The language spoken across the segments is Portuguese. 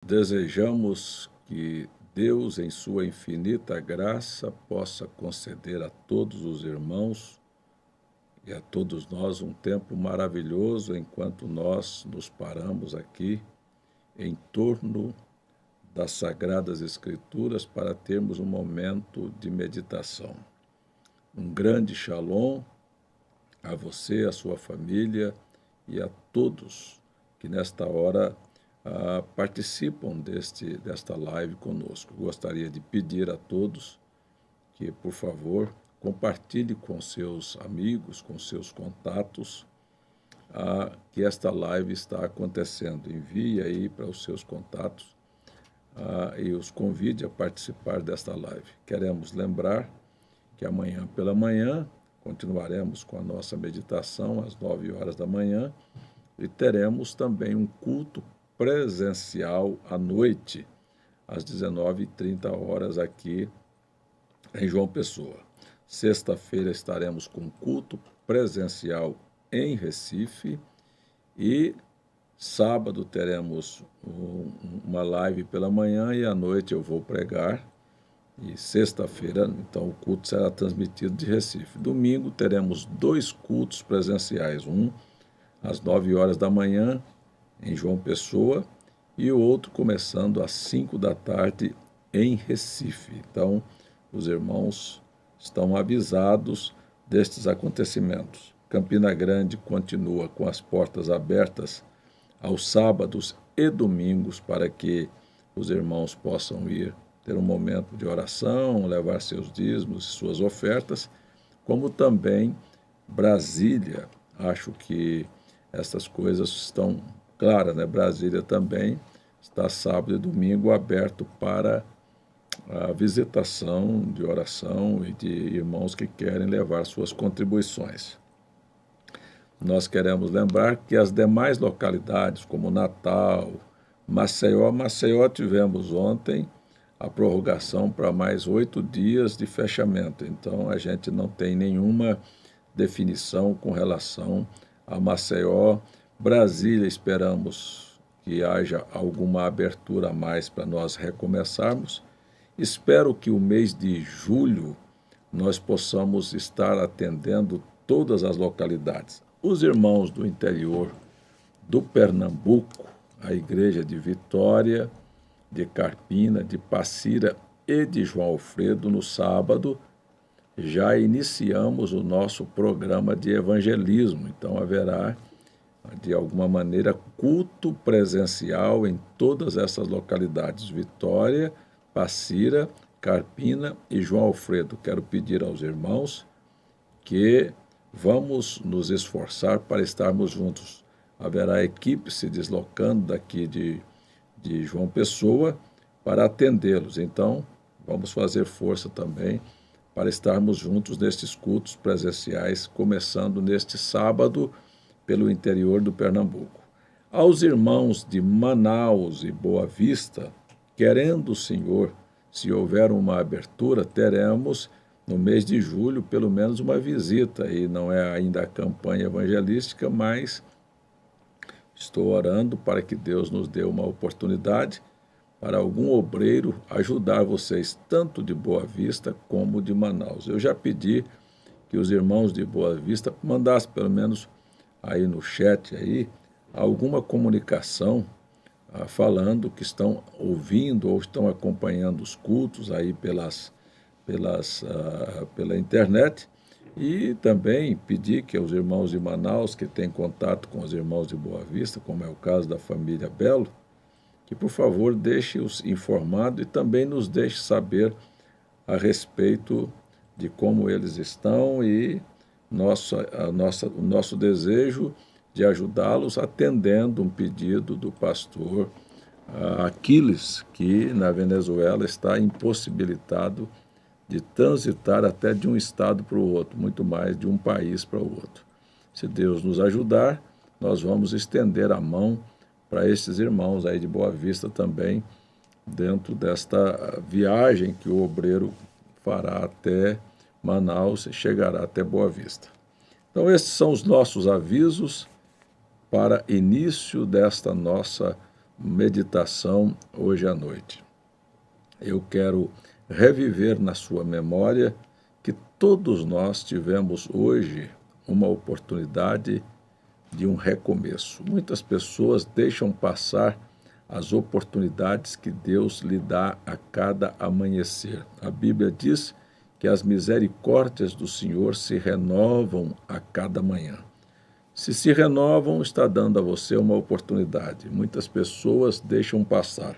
Desejamos que Deus, em sua infinita graça, possa conceder a todos os irmãos e a todos nós um tempo maravilhoso enquanto nós nos paramos aqui em torno das Sagradas Escrituras para termos um momento de meditação. Um grande shalom a você, a sua família e a todos que nesta hora participam desta live conosco. Gostaria de pedir a todos que, por favor, compartilhe com seus amigos, com seus contatos, que esta live está acontecendo. Envie aí para os seus contatos e os convide a participar desta live. Queremos lembrar que amanhã pela manhã continuaremos com a nossa meditação às 9 horas da manhã e teremos também um culto presencial à noite, às 19h30 aqui em João Pessoa. Sexta-feira estaremos com culto presencial em Recife e sábado teremos uma live pela manhã e à noite eu vou pregar. E sexta-feira, então, o culto será transmitido de Recife. Domingo teremos 2 cultos presenciais, um às 9 horas da manhã em João Pessoa e o outro começando às 5 da tarde em Recife. Então, os irmãos estão avisados destes acontecimentos. Campina Grande continua com as portas abertas aos sábados e domingos para que os irmãos possam ir ter um momento de oração, levar seus dízimos e suas ofertas, como também Brasília. Acho que essas coisas estão claras, né? Brasília também está sábado e domingo aberto para a visitação de oração e de irmãos que querem levar suas contribuições. Nós queremos lembrar que as demais localidades, como Natal, Maceió tivemos ontem a prorrogação para mais 8 dias de fechamento. Então, a gente não tem nenhuma definição com relação a Maceió. Brasília, esperamos que haja alguma abertura a mais para nós recomeçarmos. Espero que o mês de julho nós possamos estar atendendo todas as localidades. Os irmãos do interior do Pernambuco, a igreja de Vitória, de Carpina, de Passira e de João Alfredo, no sábado, já iniciamos o nosso programa de evangelismo. Então, haverá, de alguma maneira, culto presencial em todas essas localidades, Vitória, Passira, Carpina e João Alfredo. Quero pedir aos irmãos que vamos nos esforçar para estarmos juntos. Haverá equipe se deslocando daqui de João Pessoa para atendê-los. Então, vamos fazer força também para estarmos juntos nestes cultos presenciais, começando neste sábado pelo interior do Pernambuco. Aos irmãos de Manaus e Boa Vista, querendo o Senhor, se houver uma abertura, teremos no mês de julho pelo menos uma visita, e não é ainda a campanha evangelística, mas estou orando para que Deus nos dê uma oportunidade para algum obreiro ajudar vocês, tanto de Boa Vista como de Manaus. Eu já pedi que os irmãos de Boa Vista mandassem pelo menos aí no chat aí, alguma comunicação falando que estão ouvindo ou estão acompanhando os cultos aí pela internet. E também pedir que os irmãos de Manaus, que têm contato com os irmãos de Boa Vista, como é o caso da família Belo, que, por favor, deixe-os informados e também nos deixe saber a respeito de como eles estão e o nosso desejo de ajudá-los atendendo um pedido do pastor Aquiles, que na Venezuela está impossibilitado de transitar até de um estado para o outro, muito mais de um país para o outro. Se Deus nos ajudar, nós vamos estender a mão para esses irmãos aí de Boa Vista também, dentro desta viagem que o obreiro fará até Manaus e chegará até Boa Vista. Então, esses são os nossos avisos para início meditação hoje à noite. Eu quero reviver na sua memória que todos nós tivemos hoje uma oportunidade de um recomeço. Muitas pessoas deixam passar as oportunidades que Deus lhe dá a cada amanhecer. A Bíblia diz que as misericórdias do Senhor se renovam a cada manhã. Se renovam, está dando a você uma oportunidade. Muitas pessoas deixam passar.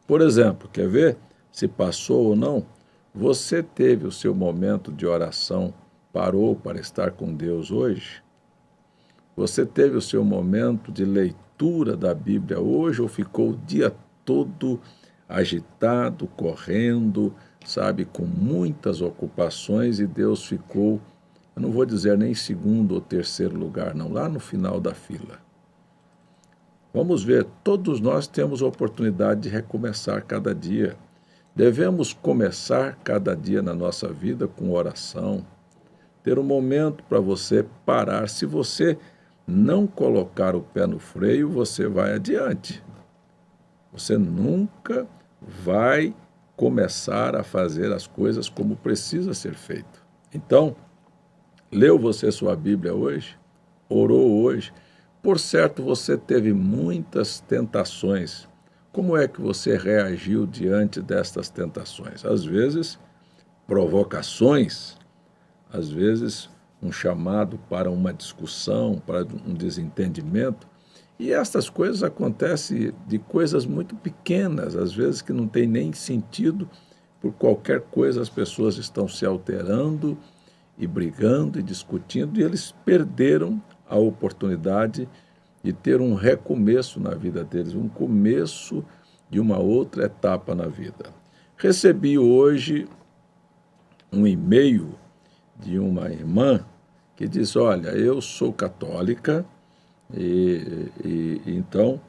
Por exemplo, quer ver se passou ou não? Você teve o seu momento de oração, parou para estar com Deus hoje? Você teve o seu momento de leitura da Bíblia hoje ou ficou o dia todo agitado, correndo, sabe, com muitas ocupações e Deus ficou, eu não vou dizer nem segundo ou terceiro lugar, não, lá no final da fila. Vamos ver, todos nós temos a oportunidade de recomeçar cada dia. Devemos começar cada dia na nossa vida com oração, ter um momento para você parar. Se você não colocar o pé no freio, você vai adiante. Você nunca vai começar a fazer as coisas como precisa ser feito. Então, leu você sua Bíblia hoje? Orou hoje? Por certo, você teve muitas tentações. Como é que você reagiu diante destas tentações? Às vezes, provocações, às vezes, um chamado para uma discussão, para um desentendimento. E estas coisas acontecem de coisas muito pequenas, às vezes que não tem nem sentido. Por qualquer coisa as pessoas estão se alterando e brigando e discutindo, e eles perderam a oportunidade de ter um recomeço na vida deles, um começo de uma outra etapa na vida. Recebi hoje um e-mail de uma irmã que diz, olha, eu sou católica e então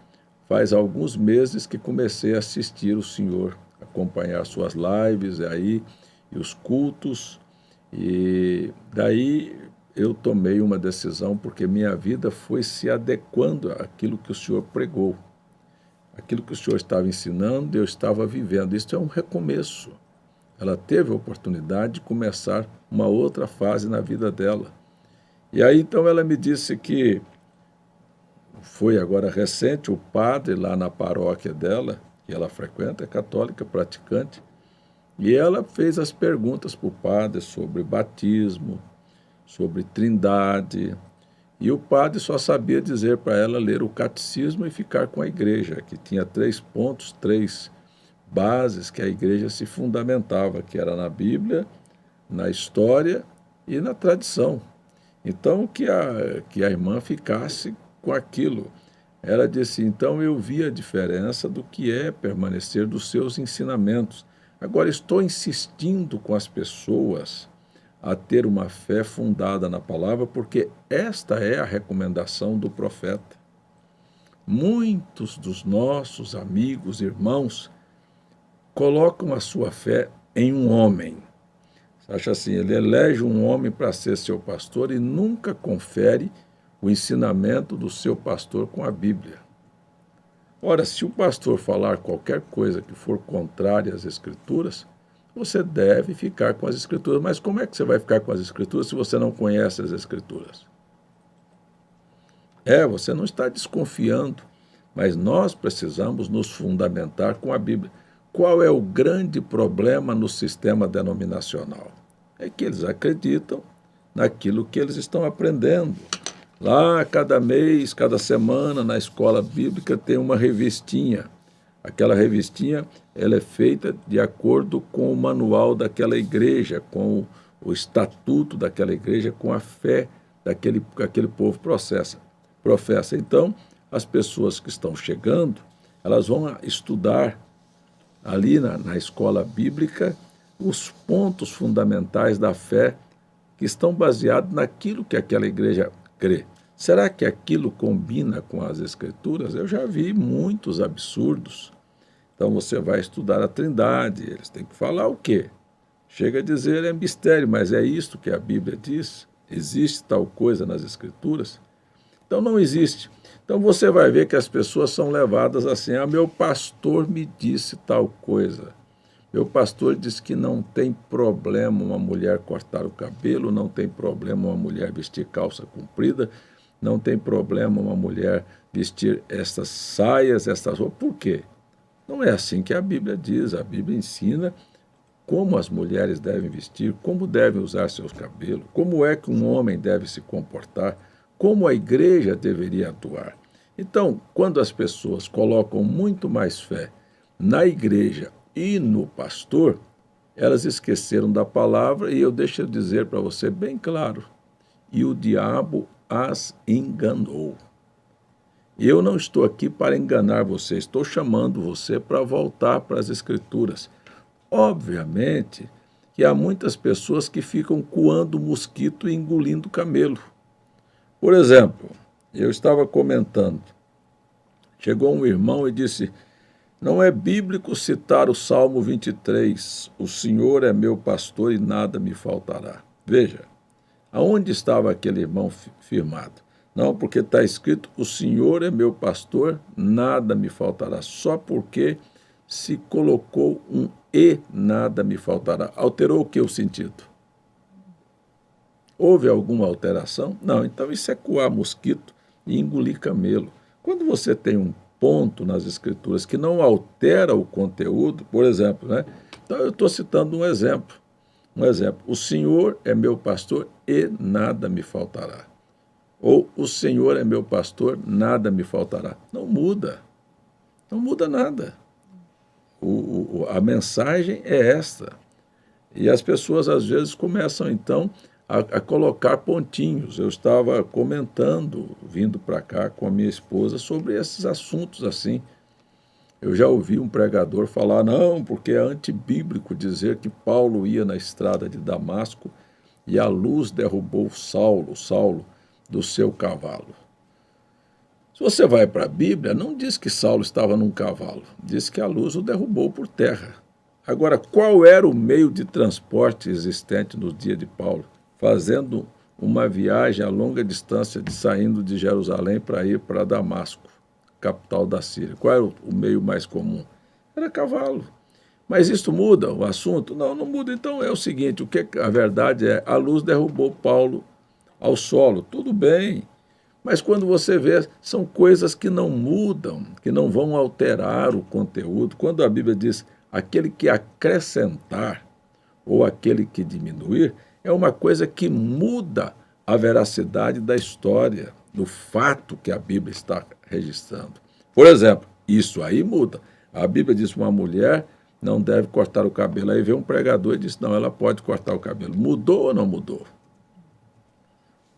faz alguns meses que comecei a assistir o senhor, acompanhar suas lives aí e os cultos, e daí eu tomei uma decisão porque minha vida foi se adequando àquilo que o senhor pregou. Aquilo que o senhor estava ensinando, eu estava vivendo. Isso é um recomeço. Ela teve a oportunidade de começar uma outra fase na vida dela. E aí, então, ela me disse que foi agora recente, o padre lá na paróquia dela, que ela frequenta, é católica, praticante, e ela fez as perguntas para o padre sobre batismo, sobre trindade, e o padre só sabia dizer para ela ler o catecismo e ficar com a igreja, que tinha 3 pontos, 3 bases que a igreja se fundamentava, que era na Bíblia, na história e na tradição. Então, que a irmã ficasse com aquilo. Ela disse, então eu vi a diferença do que é permanecer dos seus ensinamentos. Agora, estou insistindo com as pessoas a ter uma fé fundada na palavra, porque esta é a recomendação do profeta. Muitos dos nossos amigos, irmãos, colocam a sua fé em um homem. Você acha assim, ele elege um homem para ser seu pastor e nunca confere o ensinamento do seu pastor com a Bíblia. Ora, se o pastor falar qualquer coisa que for contrária às Escrituras, você deve ficar com as Escrituras. Mas como é que você vai ficar com as Escrituras se você não conhece as Escrituras? Você não está desconfiando, mas nós precisamos nos fundamentar com a Bíblia. Qual é o grande problema no sistema denominacional? É que eles acreditam naquilo que eles estão aprendendo. Lá, cada mês, cada semana, na escola bíblica, tem uma revistinha. Aquela revistinha ela é feita de acordo com o manual daquela igreja, com o estatuto daquela igreja, com a fé que aquele povo professa. Então, as pessoas que estão chegando, elas vão estudar ali na escola bíblica os pontos fundamentais da fé que estão baseados naquilo que aquela igreja crê. Será que aquilo combina com as Escrituras? Eu já vi muitos absurdos. Então você vai estudar a Trindade, eles têm que falar o quê? Chega a dizer é mistério, mas é isto que a Bíblia diz? Existe tal coisa nas Escrituras? Então não existe. Então você vai ver que as pessoas são levadas assim, meu pastor me disse tal coisa. Meu pastor disse que não tem problema uma mulher cortar o cabelo, não tem problema uma mulher vestir calça comprida, não tem problema uma mulher vestir essas saias, essas roupas. Por quê? Não é assim que a Bíblia diz. A Bíblia ensina como as mulheres devem vestir, como devem usar seus cabelos, como é que um homem deve se comportar, como a igreja deveria atuar. Então, quando as pessoas colocam muito mais fé na igreja e no pastor, elas esqueceram da palavra, e eu deixo dizer para você bem claro, e o diabo as enganou. Eu não estou aqui para enganar você, estou chamando você para voltar para as Escrituras. Obviamente que há muitas pessoas que ficam coando mosquito e engolindo camelo. Por exemplo, eu estava comentando, chegou um irmão e disse, não é bíblico citar o Salmo 23, o Senhor é meu pastor e nada me faltará. Veja, aonde estava aquele irmão firmado? Não, porque está escrito, o Senhor é meu pastor, nada me faltará, só porque se colocou um e nada me faltará. Alterou o que o sentido? Houve alguma alteração? Não, então isso é coar mosquito e engolir camelo. Quando você tem um ponto nas escrituras que não altera o conteúdo, por exemplo, né? Então eu estou citando um exemplo. Um exemplo, o Senhor é meu pastor e nada me faltará. Ou o Senhor é meu pastor, nada me faltará. Não muda. Não muda nada. A mensagem é esta. E as pessoas, às vezes, começam, então, a colocar pontinhos. Eu estava comentando, vindo para cá com a minha esposa, sobre esses assuntos assim. Eu já ouvi um pregador falar, não, porque é antibíblico dizer que Paulo ia na estrada de Damasco e a luz derrubou Saulo, do seu cavalo. Se você vai para a Bíblia, não diz que Saulo estava num cavalo, diz que a luz o derrubou por terra. Agora, qual era o meio de transporte existente no dia de Paulo? Fazendo uma viagem a longa distância, saindo de Jerusalém para ir para Damasco, capital da Síria. Qual era o meio mais comum? Era cavalo. Mas isso muda o assunto? Não, não muda. Então é o seguinte, a verdade é, a luz derrubou Paulo ao solo, tudo bem, mas quando você vê, são coisas que não mudam, que não vão alterar o conteúdo. Quando a Bíblia diz aquele que acrescentar ou aquele que diminuir, é uma coisa que muda a veracidade da história, do fato que a Bíblia está registrando. Por exemplo, isso aí muda. A Bíblia diz que uma mulher não deve cortar o cabelo. Aí vem um pregador e diz, não, ela pode cortar o cabelo. Mudou ou não mudou?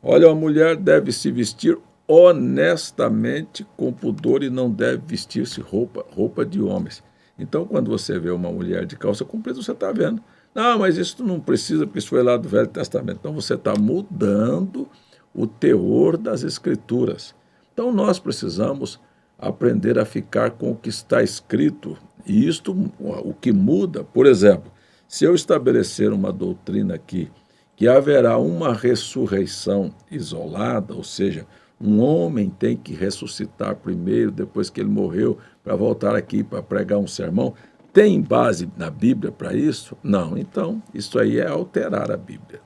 Olha, a mulher deve se vestir honestamente com pudor e não deve vestir-se roupa de homens. Então, quando você vê uma mulher de calça comprida, você está vendo. Não, mas isso não precisa, porque isso foi lá do Velho Testamento. Então, você está mudando o teor das Escrituras. Então, nós precisamos aprender a ficar com o que está escrito. E isto, o que muda, por exemplo, se eu estabelecer uma doutrina aqui, que haverá uma ressurreição isolada, ou seja, um homem tem que ressuscitar primeiro, depois que ele morreu, para voltar aqui para pregar um sermão. Tem base na Bíblia para isso? Não. Então, isso aí é alterar a Bíblia.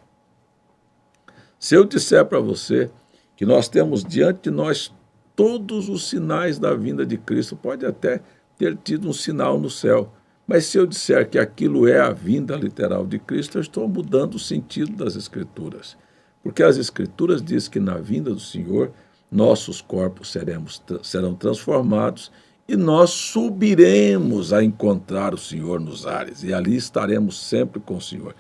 Se eu disser para você que nós temos diante de nós todos os sinais da vinda de Cristo, pode até ter tido um sinal no céu, mas se eu disser que aquilo é a vinda literal de Cristo, eu estou mudando o sentido das Escrituras. Porque as Escrituras dizem que na vinda do Senhor, nossos corpos serão transformados e nós subiremos a encontrar o Senhor nos ares, e ali estaremos sempre com o Senhor.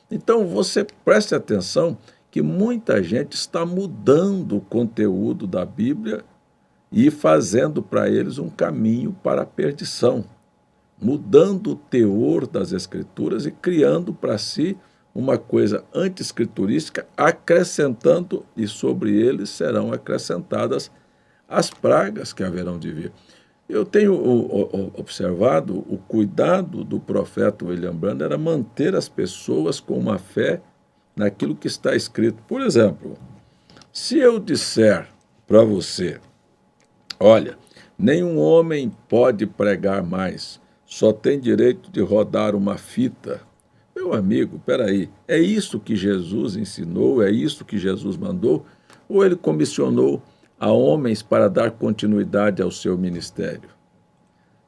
Então, você preste atenção que muita gente está mudando o conteúdo da Bíblia e fazendo para eles um caminho para a perdição, mudando o teor das Escrituras e criando para si uma coisa anti-escriturística, acrescentando, e sobre eles serão acrescentadas as pragas que haverão de vir. Eu tenho observado o cuidado do profeta William Branham era manter as pessoas com uma fé naquilo que está escrito. Por exemplo, se eu disser para você. Olha, nenhum homem pode pregar mais, só tem direito de rodar uma fita. Meu amigo, peraí, é isso que Jesus ensinou, é isso que Jesus mandou? Ou ele comissionou a homens para dar continuidade ao seu ministério?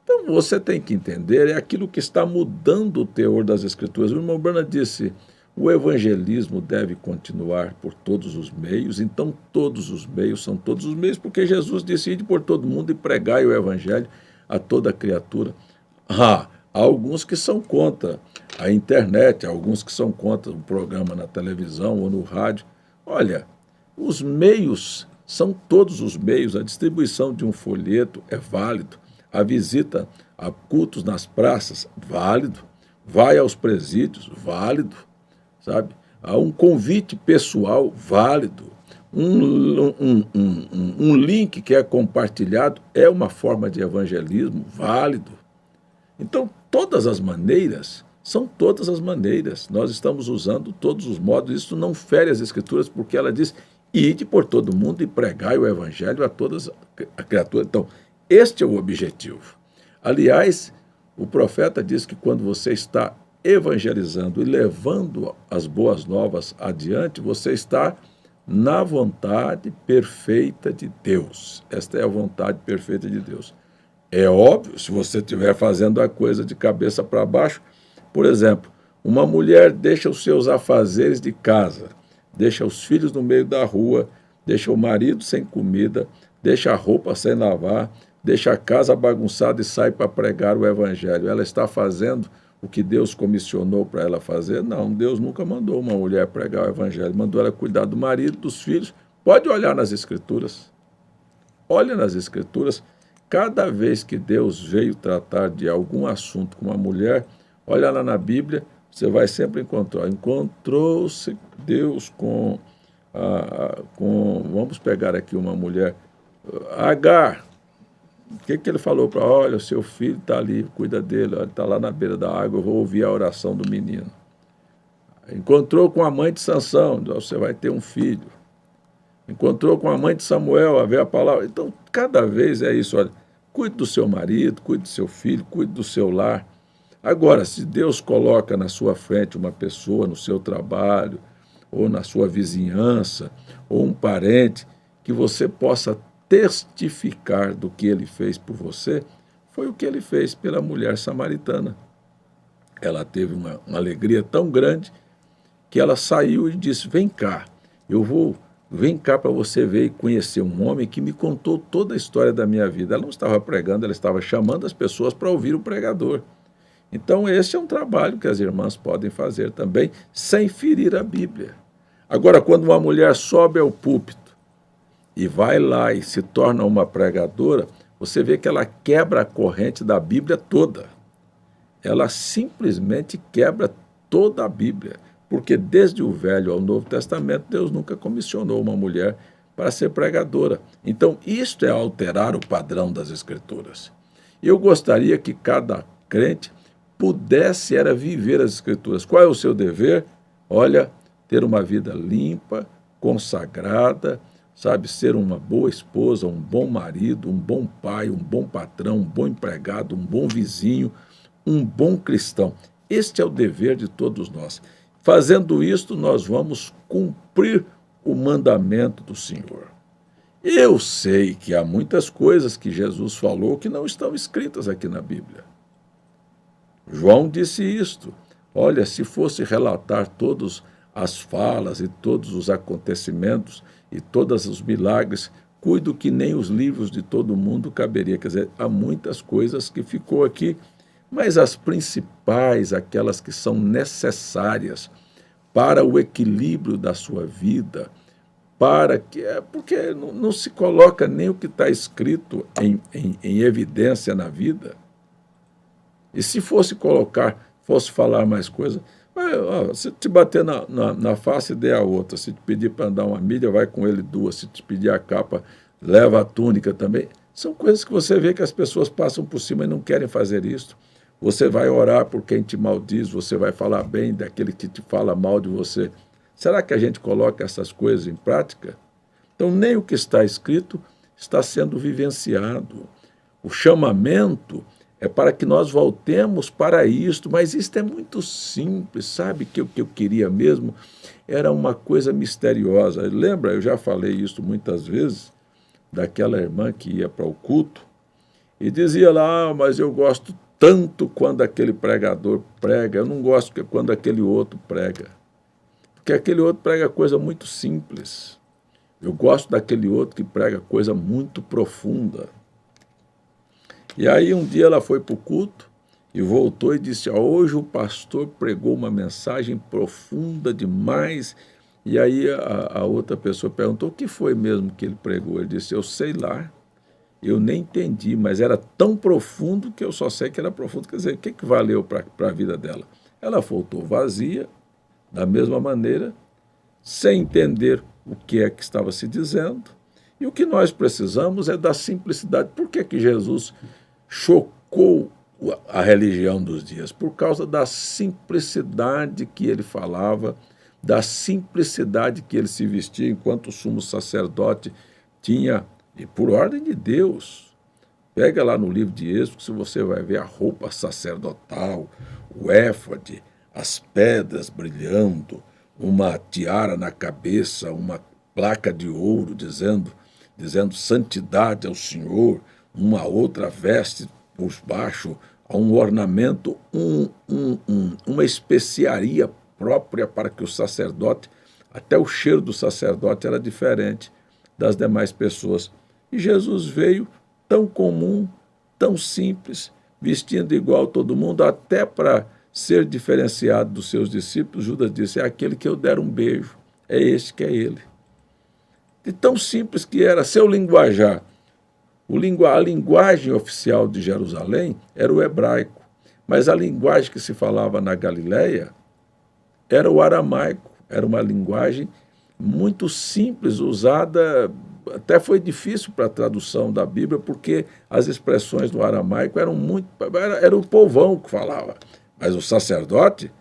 Então você tem que entender, é aquilo que está mudando o teor das Escrituras. O irmão Branham disse, o evangelismo deve continuar por todos os meios, então todos os meios são todos os meios, porque Jesus disse, ide por todo mundo e pregai o evangelho a toda criatura. Há alguns que são contra a internet, há alguns que são contra o programa na televisão ou no rádio. Olha, os meios são todos os meios, a distribuição de um folheto é válido, a visita a cultos nas praças, válido, vai aos presídios, válido, sabe? Há um convite pessoal, válido, um link que é compartilhado é uma forma de evangelismo, válido. Então, todas as maneiras são todas as maneiras. Nós estamos usando todos os modos. Isso não fere as Escrituras, porque ela diz, ide por todo mundo e pregai o evangelho a todas as criaturas. Então, este é o objetivo. Aliás, o profeta diz que quando você está evangelizando e levando as boas novas adiante, você está na vontade perfeita de Deus. Esta é a vontade perfeita de Deus. É óbvio, se você estiver fazendo a coisa de cabeça para baixo, por exemplo, uma mulher deixa os seus afazeres de casa, deixa os filhos no meio da rua, deixa o marido sem comida, deixa a roupa sem lavar, deixa a casa bagunçada e sai para pregar o evangelho. Ela está fazendo o que Deus comissionou para ela fazer? Não, Deus nunca mandou uma mulher pregar o evangelho, mandou ela cuidar do marido, dos filhos. Pode olhar nas Escrituras. Olha nas Escrituras. Cada vez que Deus veio tratar de algum assunto com uma mulher, olha lá na Bíblia, você vai sempre encontrar. Encontrou-se Deus vamos pegar aqui uma mulher, Agar. O que ele falou para ela? Olha, o seu filho está ali, cuida dele, ele está lá na beira da água, eu vou ouvir a oração do menino. Encontrou com a mãe de Sansão, você vai ter um filho. Encontrou com a mãe de Samuel, a ver a palavra. Então, cada vez é isso, olha, cuide do seu marido, cuide do seu filho, cuide do seu lar. Agora, se Deus coloca na sua frente uma pessoa no seu trabalho, ou na sua vizinhança, ou um parente, que você possa testificar do que ele fez por você, foi o que ele fez pela mulher samaritana. Ela teve uma alegria tão grande que ela saiu e disse, vem cá para você ver e conhecer um homem que me contou toda a história da minha vida. Ela não estava pregando, ela estava chamando as pessoas para ouvir o pregador. Então esse é um trabalho que as irmãs podem fazer também, sem ferir a Bíblia. Agora, quando uma mulher sobe ao púlpito e vai lá e se torna uma pregadora, você vê que ela quebra a corrente da Bíblia toda. Ela simplesmente quebra toda a Bíblia, porque desde o Velho ao Novo Testamento, Deus nunca comissionou uma mulher para ser pregadora. Então, isto é alterar o padrão das Escrituras. E eu gostaria que cada crente pudesse viver as Escrituras. Qual é o seu dever? Olha, ter uma vida limpa, consagrada, sabe, ser uma boa esposa, um bom marido, um bom pai, um bom patrão, um bom empregado, um bom vizinho, um bom cristão. Este é o dever de todos nós. Fazendo isto, nós vamos cumprir o mandamento do Senhor. Eu sei que há muitas coisas que Jesus falou que não estão escritas aqui na Bíblia. João disse isto. Olha, se fosse relatar todas as falas e todos os acontecimentos e todos os milagres, cuido que nem os livros de todo mundo caberia. Quer dizer, há muitas coisas que ficou aqui, mas as principais, aquelas que são necessárias para o equilíbrio da sua vida, porque não se coloca nem o que está escrito em evidência na vida. E se fosse falar mais coisa, se te bater na face, dê a outra. Se te pedir para andar uma milha, vai com ele duas. Se te pedir a capa, leva a túnica também. São coisas que você vê que as pessoas passam por cima e não querem fazer isso. Você vai orar por quem te maldiz, você vai falar bem daquele que te fala mal de você. Será que a gente coloca essas coisas em prática? Então, nem o que está escrito está sendo vivenciado. O chamamento é para que nós voltemos para isto, mas isto é muito simples, sabe? Que o que eu queria mesmo era uma coisa misteriosa. Lembra, eu já falei isso muitas vezes, daquela irmã que ia para o culto e dizia lá, mas eu gosto tanto quando aquele pregador prega, eu não gosto quando aquele outro prega. Porque aquele outro prega coisa muito simples. Eu gosto daquele outro que prega coisa muito profunda. E aí um dia ela foi para o culto e voltou e disse, hoje o pastor pregou uma mensagem profunda demais. E aí a outra pessoa perguntou, o que foi mesmo que ele pregou? Ele disse, eu sei lá, eu nem entendi, mas era tão profundo que eu só sei que era profundo. Quer dizer, o que valeu para a vida dela? Ela voltou vazia, da mesma maneira, sem entender o que é que estava se dizendo. E o que nós precisamos é da simplicidade. Por que Jesus chocou a religião dos dias? Por causa da simplicidade que ele falava, da simplicidade que ele se vestia enquanto o sumo sacerdote tinha, e por ordem de Deus. Pega lá no livro de Êxodo, se você vai ver a roupa sacerdotal, o éfode, as pedras brilhando, uma tiara na cabeça, uma placa de ouro dizendo santidade ao Senhor, uma outra veste por baixo, um ornamento, uma especiaria própria para que o sacerdote, até o cheiro do sacerdote era diferente das demais pessoas. E Jesus veio tão comum, tão simples, vestindo igual todo mundo, até para ser diferenciado dos seus discípulos. Judas disse, é aquele que eu der um beijo, é este que é ele. De tão simples que era seu linguajar. A linguagem oficial de Jerusalém era o hebraico, mas a linguagem que se falava na Galileia era o aramaico, era uma linguagem muito simples, usada, até foi difícil para a tradução da Bíblia, porque as expressões do aramaico era o povão que falava, mas o sacerdote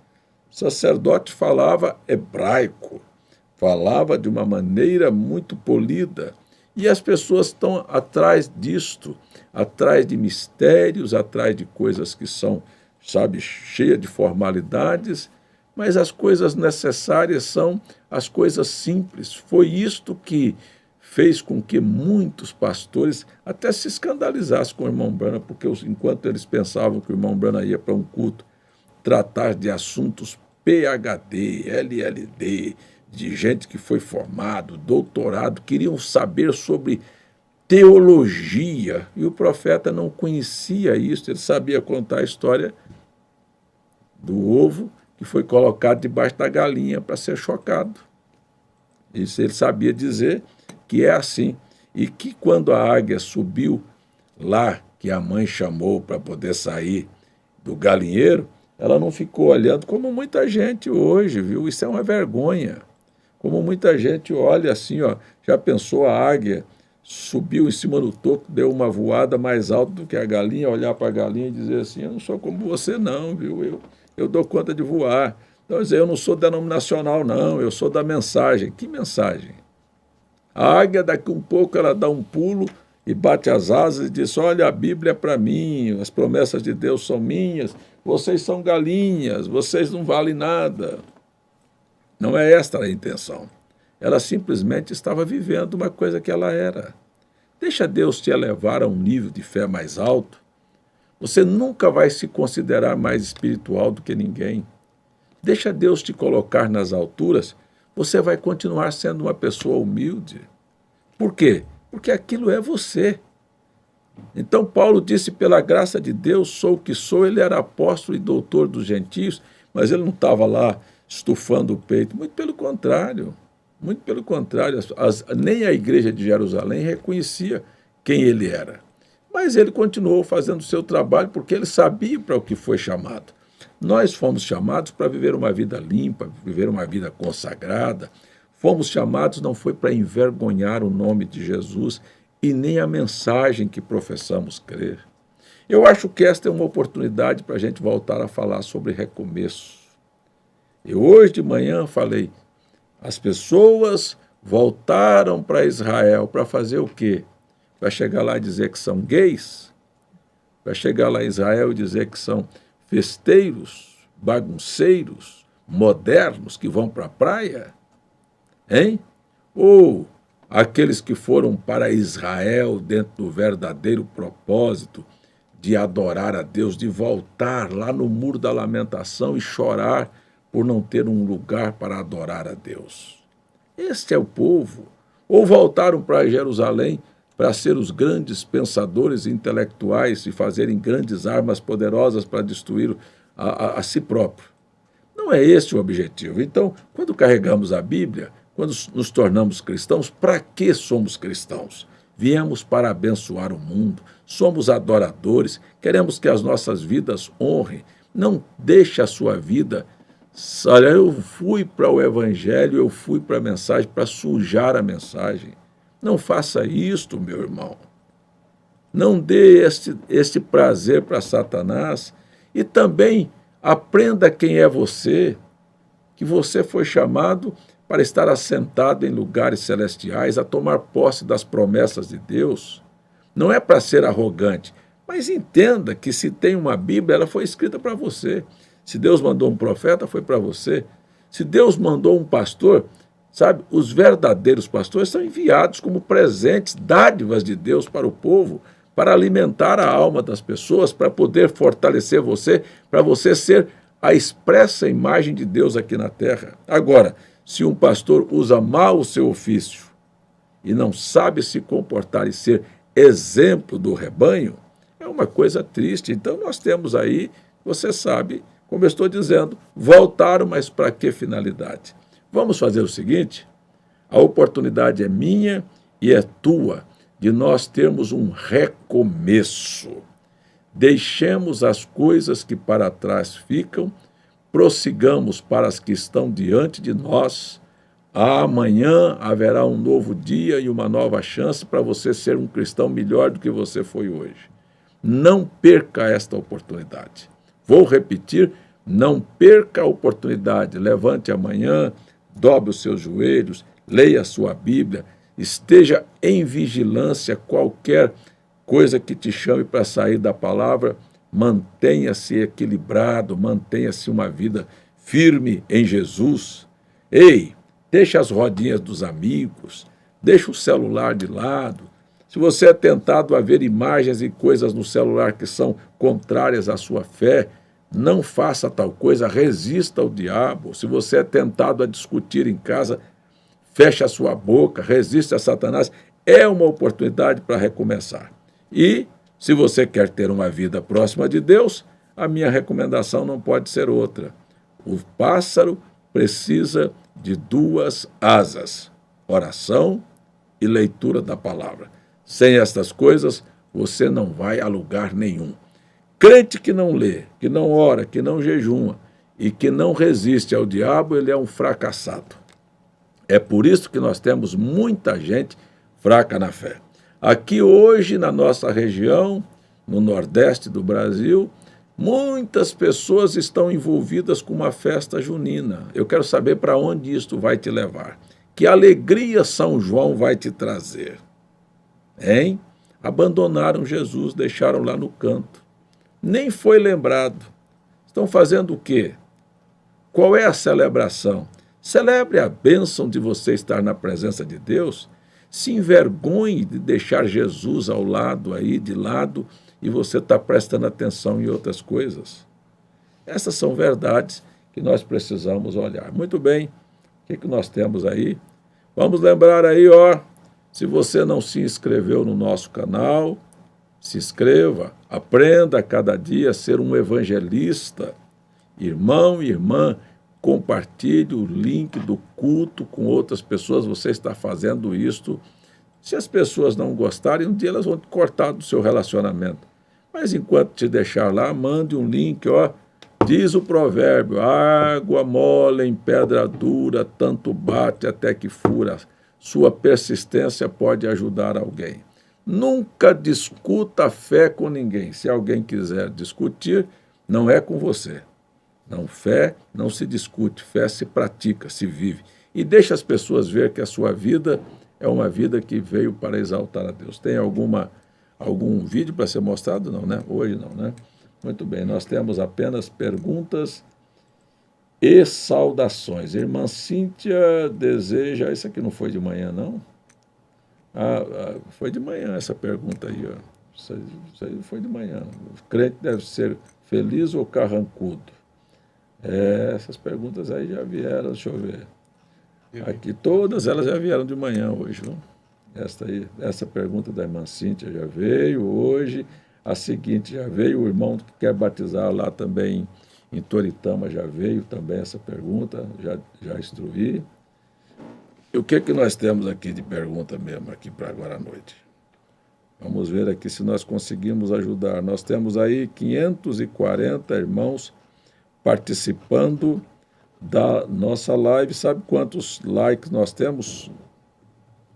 falava hebraico, falava de uma maneira muito polida, e as pessoas estão atrás disto, atrás de mistérios, atrás de coisas que são, sabe, cheias de formalidades, mas as coisas necessárias são as coisas simples. Foi isto que fez com que muitos pastores até se escandalizassem com o irmão Branham, porque enquanto eles pensavam que o irmão Branham ia para um culto tratar de assuntos PhD, LLD, de gente que foi formado, doutorado, queriam saber sobre teologia, e o profeta não conhecia isso, ele sabia contar a história do ovo que foi colocado debaixo da galinha para ser chocado. Isso ele sabia dizer que é assim, e que quando a águia subiu lá, que a mãe chamou para poder sair do galinheiro, ela não ficou olhando como muita gente hoje, viu? Isso é uma vergonha. Como muita gente olha assim, ó, já pensou a águia, subiu em cima do topo, deu uma voada mais alta do que a galinha, olhar para a galinha e dizer assim, eu não sou como você não, viu? Eu dou conta de voar. Então, eu não sou denominacional não, eu sou da mensagem. Que mensagem? A águia, daqui um pouco, ela dá um pulo e bate as asas e diz, olha, a Bíblia é para mim, as promessas de Deus são minhas, vocês são galinhas, vocês não valem nada. Não é esta a intenção. Ela simplesmente estava vivendo uma coisa que ela era. Deixa Deus te elevar a um nível de fé mais alto. Você nunca vai se considerar mais espiritual do que ninguém. Deixa Deus te colocar nas alturas, você vai continuar sendo uma pessoa humilde. Por quê? Porque aquilo é você. Então Paulo disse, pela graça de Deus, sou o que sou. Ele era apóstolo e doutor dos gentios, mas ele não estava lá estufando o peito. Muito pelo contrário. Muito pelo contrário. Nem a igreja de Jerusalém reconhecia quem ele era. Mas ele continuou fazendo o seu trabalho porque ele sabia para o que foi chamado. Nós fomos chamados para viver uma vida limpa, viver uma vida consagrada. Fomos chamados, não foi para envergonhar o nome de Jesus e nem a mensagem que professamos crer. Eu acho que esta é uma oportunidade para a gente voltar a falar sobre recomeço. Eu hoje de manhã falei, as pessoas voltaram para Israel para fazer o quê? Para chegar lá e dizer que são gays? Para chegar lá em Israel e dizer que são festeiros, bagunceiros, modernos, que vão para a praia? Hein? Ou aqueles que foram para Israel dentro do verdadeiro propósito de adorar a Deus, de voltar lá no Muro da Lamentação e chorar por não ter um lugar para adorar a Deus. Este é o povo. Ou voltaram para Jerusalém para ser os grandes pensadores intelectuais e fazerem grandes armas poderosas para destruir a si próprio. Não é esse o objetivo. Então, quando carregamos a Bíblia, quando nos tornamos cristãos, para que somos cristãos? Viemos para abençoar o mundo, somos adoradores, queremos que as nossas vidas honrem. Não deixe a sua vida... Olha, eu fui para o Evangelho, eu fui para a mensagem, para sujar a mensagem. Não faça isto, meu irmão. Não dê este prazer para Satanás. E também aprenda quem é você, que você foi chamado para estar assentado em lugares celestiais, a tomar posse das promessas de Deus. Não é para ser arrogante, mas entenda que se tem uma Bíblia, ela foi escrita para você. Se Deus mandou um profeta, foi para você. Se Deus mandou um pastor, sabe, os verdadeiros pastores são enviados como presentes, dádivas de Deus para o povo, para alimentar a alma das pessoas, para poder fortalecer você, para você ser a expressa imagem de Deus aqui na terra. Agora, se um pastor usa mal o seu ofício e não sabe se comportar e ser exemplo do rebanho, é uma coisa triste. Então nós temos aí, você sabe, como eu estou dizendo, voltaram, mas para que finalidade? Vamos fazer o seguinte, a oportunidade é minha e é tua, de nós termos um recomeço. Deixemos as coisas que para trás ficam, prossigamos para as que estão diante de nós. Amanhã haverá um novo dia e uma nova chance para você ser um cristão melhor do que você foi hoje. Não perca esta oportunidade. Vou repetir, não perca a oportunidade. Levante amanhã, dobre os seus joelhos, leia a sua Bíblia, esteja em vigilância, qualquer coisa que te chame para sair da palavra, mantenha-se equilibrado, mantenha-se uma vida firme em Jesus. Ei, deixa as rodinhas dos amigos, deixa o celular de lado. Se você é tentado a ver imagens e coisas no celular que são contrárias à sua fé, não faça tal coisa, resista ao diabo. Se você é tentado a discutir em casa, feche a sua boca, resista a Satanás. É uma oportunidade para recomeçar. E, se você quer ter uma vida próxima de Deus, a minha recomendação não pode ser outra. O pássaro precisa de 2 asas, oração e leitura da palavra. Sem estas coisas, você não vai a lugar nenhum. Crente que não lê, que não ora, que não jejuma e que não resiste ao diabo, ele é um fracassado. É por isso que nós temos muita gente fraca na fé. Aqui hoje, na nossa região, no Nordeste do Brasil, muitas pessoas estão envolvidas com uma festa junina. Eu quero saber para onde isto vai te levar. Que alegria São João vai te trazer? Hein? Abandonaram Jesus, deixaram lá no canto. Nem foi lembrado. Estão fazendo o quê? Qual é a celebração? Celebre a bênção de você estar na presença de Deus. Se envergonhe de deixar Jesus ao lado aí, de lado, e você está prestando atenção em outras coisas. Essas são verdades que nós precisamos olhar. Muito bem, o que nós temos aí? Vamos lembrar aí, ó, se você não se inscreveu no nosso canal, se inscreva, aprenda a cada dia a ser um evangelista. Irmão e irmã, compartilhe o link do culto com outras pessoas, você está fazendo isto. Se as pessoas não gostarem, um dia elas vão te cortar do seu relacionamento. Mas enquanto te deixar lá, mande um link, ó. Diz o provérbio, água mole em pedra dura, tanto bate até que fura. Sua persistência pode ajudar alguém. Nunca discuta a fé com ninguém. Se alguém quiser discutir, não é com você. Não, fé não se discute, fé se pratica, se vive. e deixe as pessoas ver que a sua vida é uma vida que veio para exaltar a Deus. Tem algum vídeo para ser mostrado? Não, né? Hoje não, né? Muito bem, nós temos apenas perguntas e saudações. Irmã Cíntia deseja... Isso aqui não foi de manhã, não? Foi de manhã essa pergunta aí, ó. Isso aí foi de manhã. O crente deve ser feliz ou carrancudo? Essas perguntas aí já vieram, deixa eu ver. Aqui, todas elas já vieram de manhã hoje, viu? Essa pergunta da irmã Cíntia já veio hoje, a seguinte já veio, o irmão que quer batizar lá também em Toritama já veio também essa pergunta, já instruí. E o que nós temos aqui de pergunta mesmo aqui para agora à noite? Vamos ver aqui se nós conseguimos ajudar. Nós temos aí 540 irmãos participando da nossa live. Sabe quantos likes nós temos?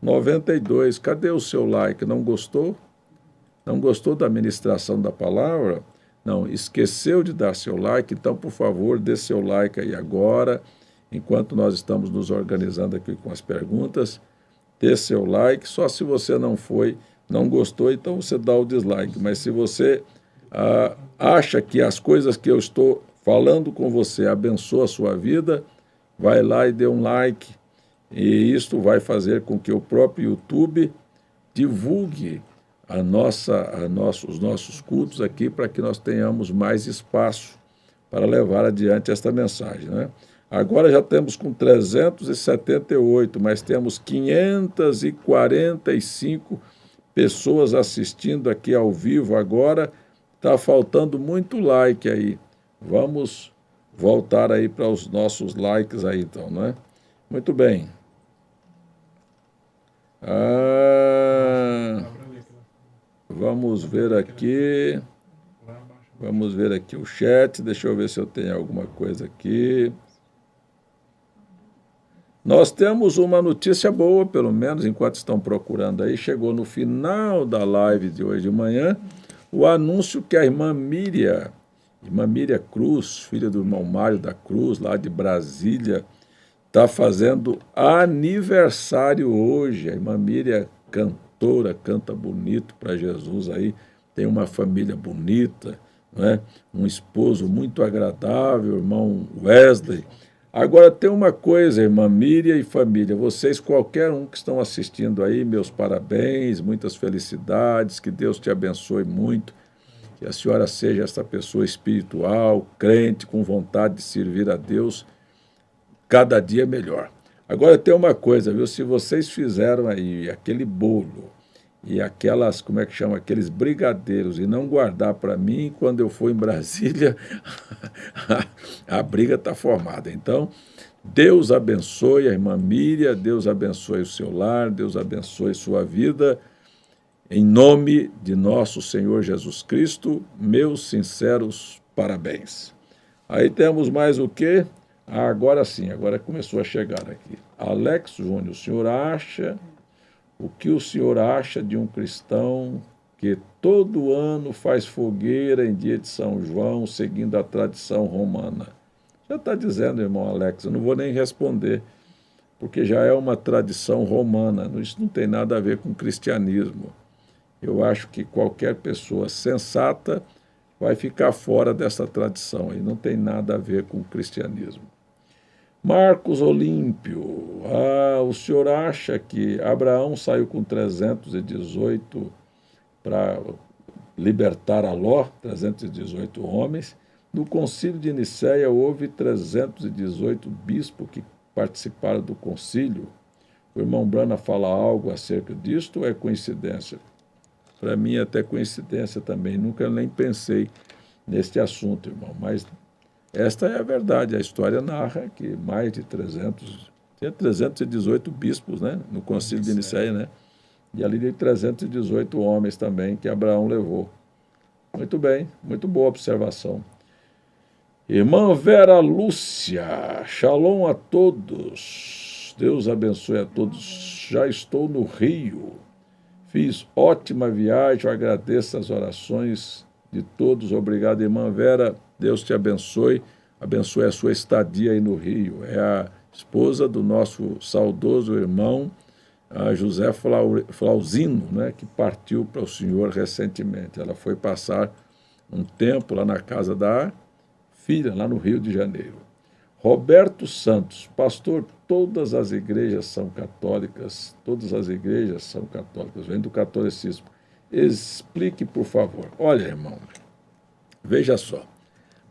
92. Cadê o seu like? Não gostou? Não gostou da ministração da palavra? Não, esqueceu de dar seu like? Então, por favor, dê seu like aí agora, enquanto nós estamos nos organizando aqui com as perguntas. Dê seu like. Só se você não gostou, então você dá o dislike. Mas se você acha que as coisas que eu estou falando com você abençoam a sua vida, vai lá e dê um like. E isto vai fazer com que o próprio YouTube divulgue os nossos cultos aqui, para que nós tenhamos mais espaço para levar adiante esta mensagem, né? Agora já temos com 378, mas temos 545 pessoas assistindo aqui ao vivo agora. Está faltando muito like aí. Vamos voltar aí para os nossos likes aí, então, não é? Muito bem. Vamos ver aqui. Vamos ver aqui o chat. Deixa eu ver se eu tenho alguma coisa aqui. Nós temos uma notícia boa, pelo menos enquanto estão procurando aí. Chegou no final da live de hoje de manhã o anúncio que a irmã Miriam Cruz, filha do irmão Mário da Cruz, lá de Brasília, está fazendo aniversário hoje. A irmã Miriam, cantora, canta bonito para Jesus aí, tem uma família bonita, não é? Um esposo muito agradável, o irmão Wesley. Agora tem uma coisa, irmã Miriam e família, vocês, qualquer um que estão assistindo aí, meus parabéns, muitas felicidades, que Deus te abençoe muito, que a senhora seja essa pessoa espiritual, crente, com vontade de servir a Deus, cada dia melhor. Agora tem uma coisa, viu? Se vocês fizeram aí aquele bolo e aquelas, como é que chama, aqueles brigadeiros, e não guardar para mim, quando eu for em Brasília, a briga está formada. Então, Deus abençoe a irmã Miriam, Deus abençoe o seu lar, Deus abençoe sua vida. Em nome de nosso Senhor Jesus Cristo, meus sinceros parabéns. Aí temos mais o quê? Agora sim, agora começou a chegar aqui. Alex Júnior, o que o senhor acha de um cristão que todo ano faz fogueira em dia de São João, seguindo a tradição romana? Já está dizendo, irmão Alex, eu não vou nem responder, porque já é uma tradição romana, isso não tem nada a ver com cristianismo. Eu acho que qualquer pessoa sensata vai ficar fora dessa tradição, e não tem nada a ver com o cristianismo. Marcos Olímpio, o senhor acha que Abraão saiu com 318 para libertar a Ló, 318 homens? No concílio de Nicéia houve 318 bispos que participaram do concílio. O irmão Brana fala algo acerca disto ou é coincidência? Para mim é até coincidência também, nunca nem pensei neste assunto, irmão, mas esta é a verdade, a história narra que mais de 318 bispos, né, no concílio de Nicéia, né, e ali de 318 homens também que Abraão levou. Muito bem, muito boa observação. Irmã Vera Lúcia, shalom a todos, Deus abençoe a todos, já estou no Rio, fiz ótima viagem, eu agradeço as orações de todos, obrigado, irmã Vera, Deus te abençoe, abençoe a sua estadia aí no Rio, é a esposa do nosso saudoso irmão José Flauzino, né, que partiu para o Senhor recentemente. Ela foi passar um tempo lá na casa da filha, lá no Rio de Janeiro. Roberto Santos, pastor, todas as igrejas são católicas, vem do catolicismo. Explique, por favor. Olha, irmão, veja só,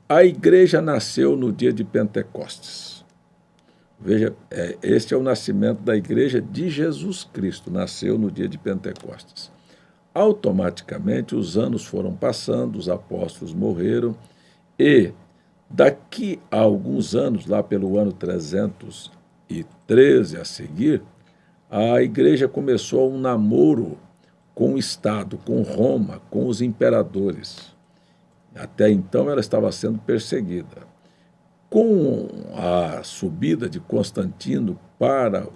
a igreja nasceu no dia de Pentecostes. Veja, este é o nascimento da igreja de Jesus Cristo, nasceu no dia de Pentecostes. Automaticamente os anos foram passando, os apóstolos morreram e daqui a alguns anos, lá pelo ano 313 a seguir, a igreja começou um namoro com o Estado, com Roma, com os imperadores. Até então ela estava sendo perseguida. Com a subida de Constantino para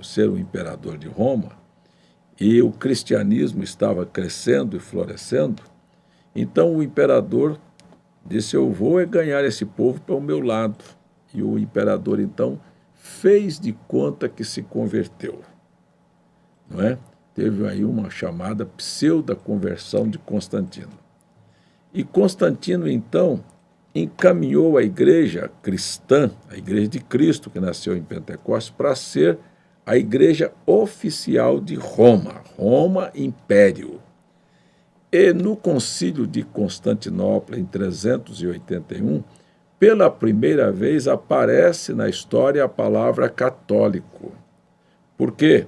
ser o imperador de Roma, e o cristianismo estava crescendo e florescendo, então o imperador disse, eu vou ganhar esse povo para o meu lado. E o imperador, então, fez de conta que se converteu. Não é? Teve aí uma chamada pseudo-conversão de Constantino. E Constantino, então, encaminhou a igreja cristã, a igreja de Cristo, que nasceu em Pentecostes, para ser a igreja oficial de Roma, Roma Império. E no concílio de Constantinopla, em 381, pela primeira vez aparece na história a palavra católico. Por quê?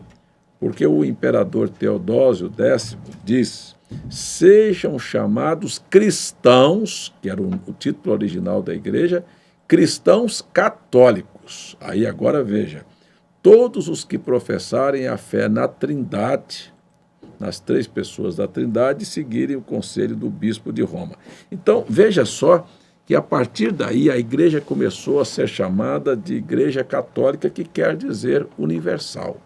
Porque o imperador Teodósio X diz, sejam chamados cristãos, que era o título original da igreja, cristãos católicos. Aí agora veja, todos os que professarem a fé na Trindade, nas três pessoas da Trindade, seguirem o conselho do bispo de Roma. Então, veja só que a partir daí a igreja começou a ser chamada de igreja católica, que quer dizer universal.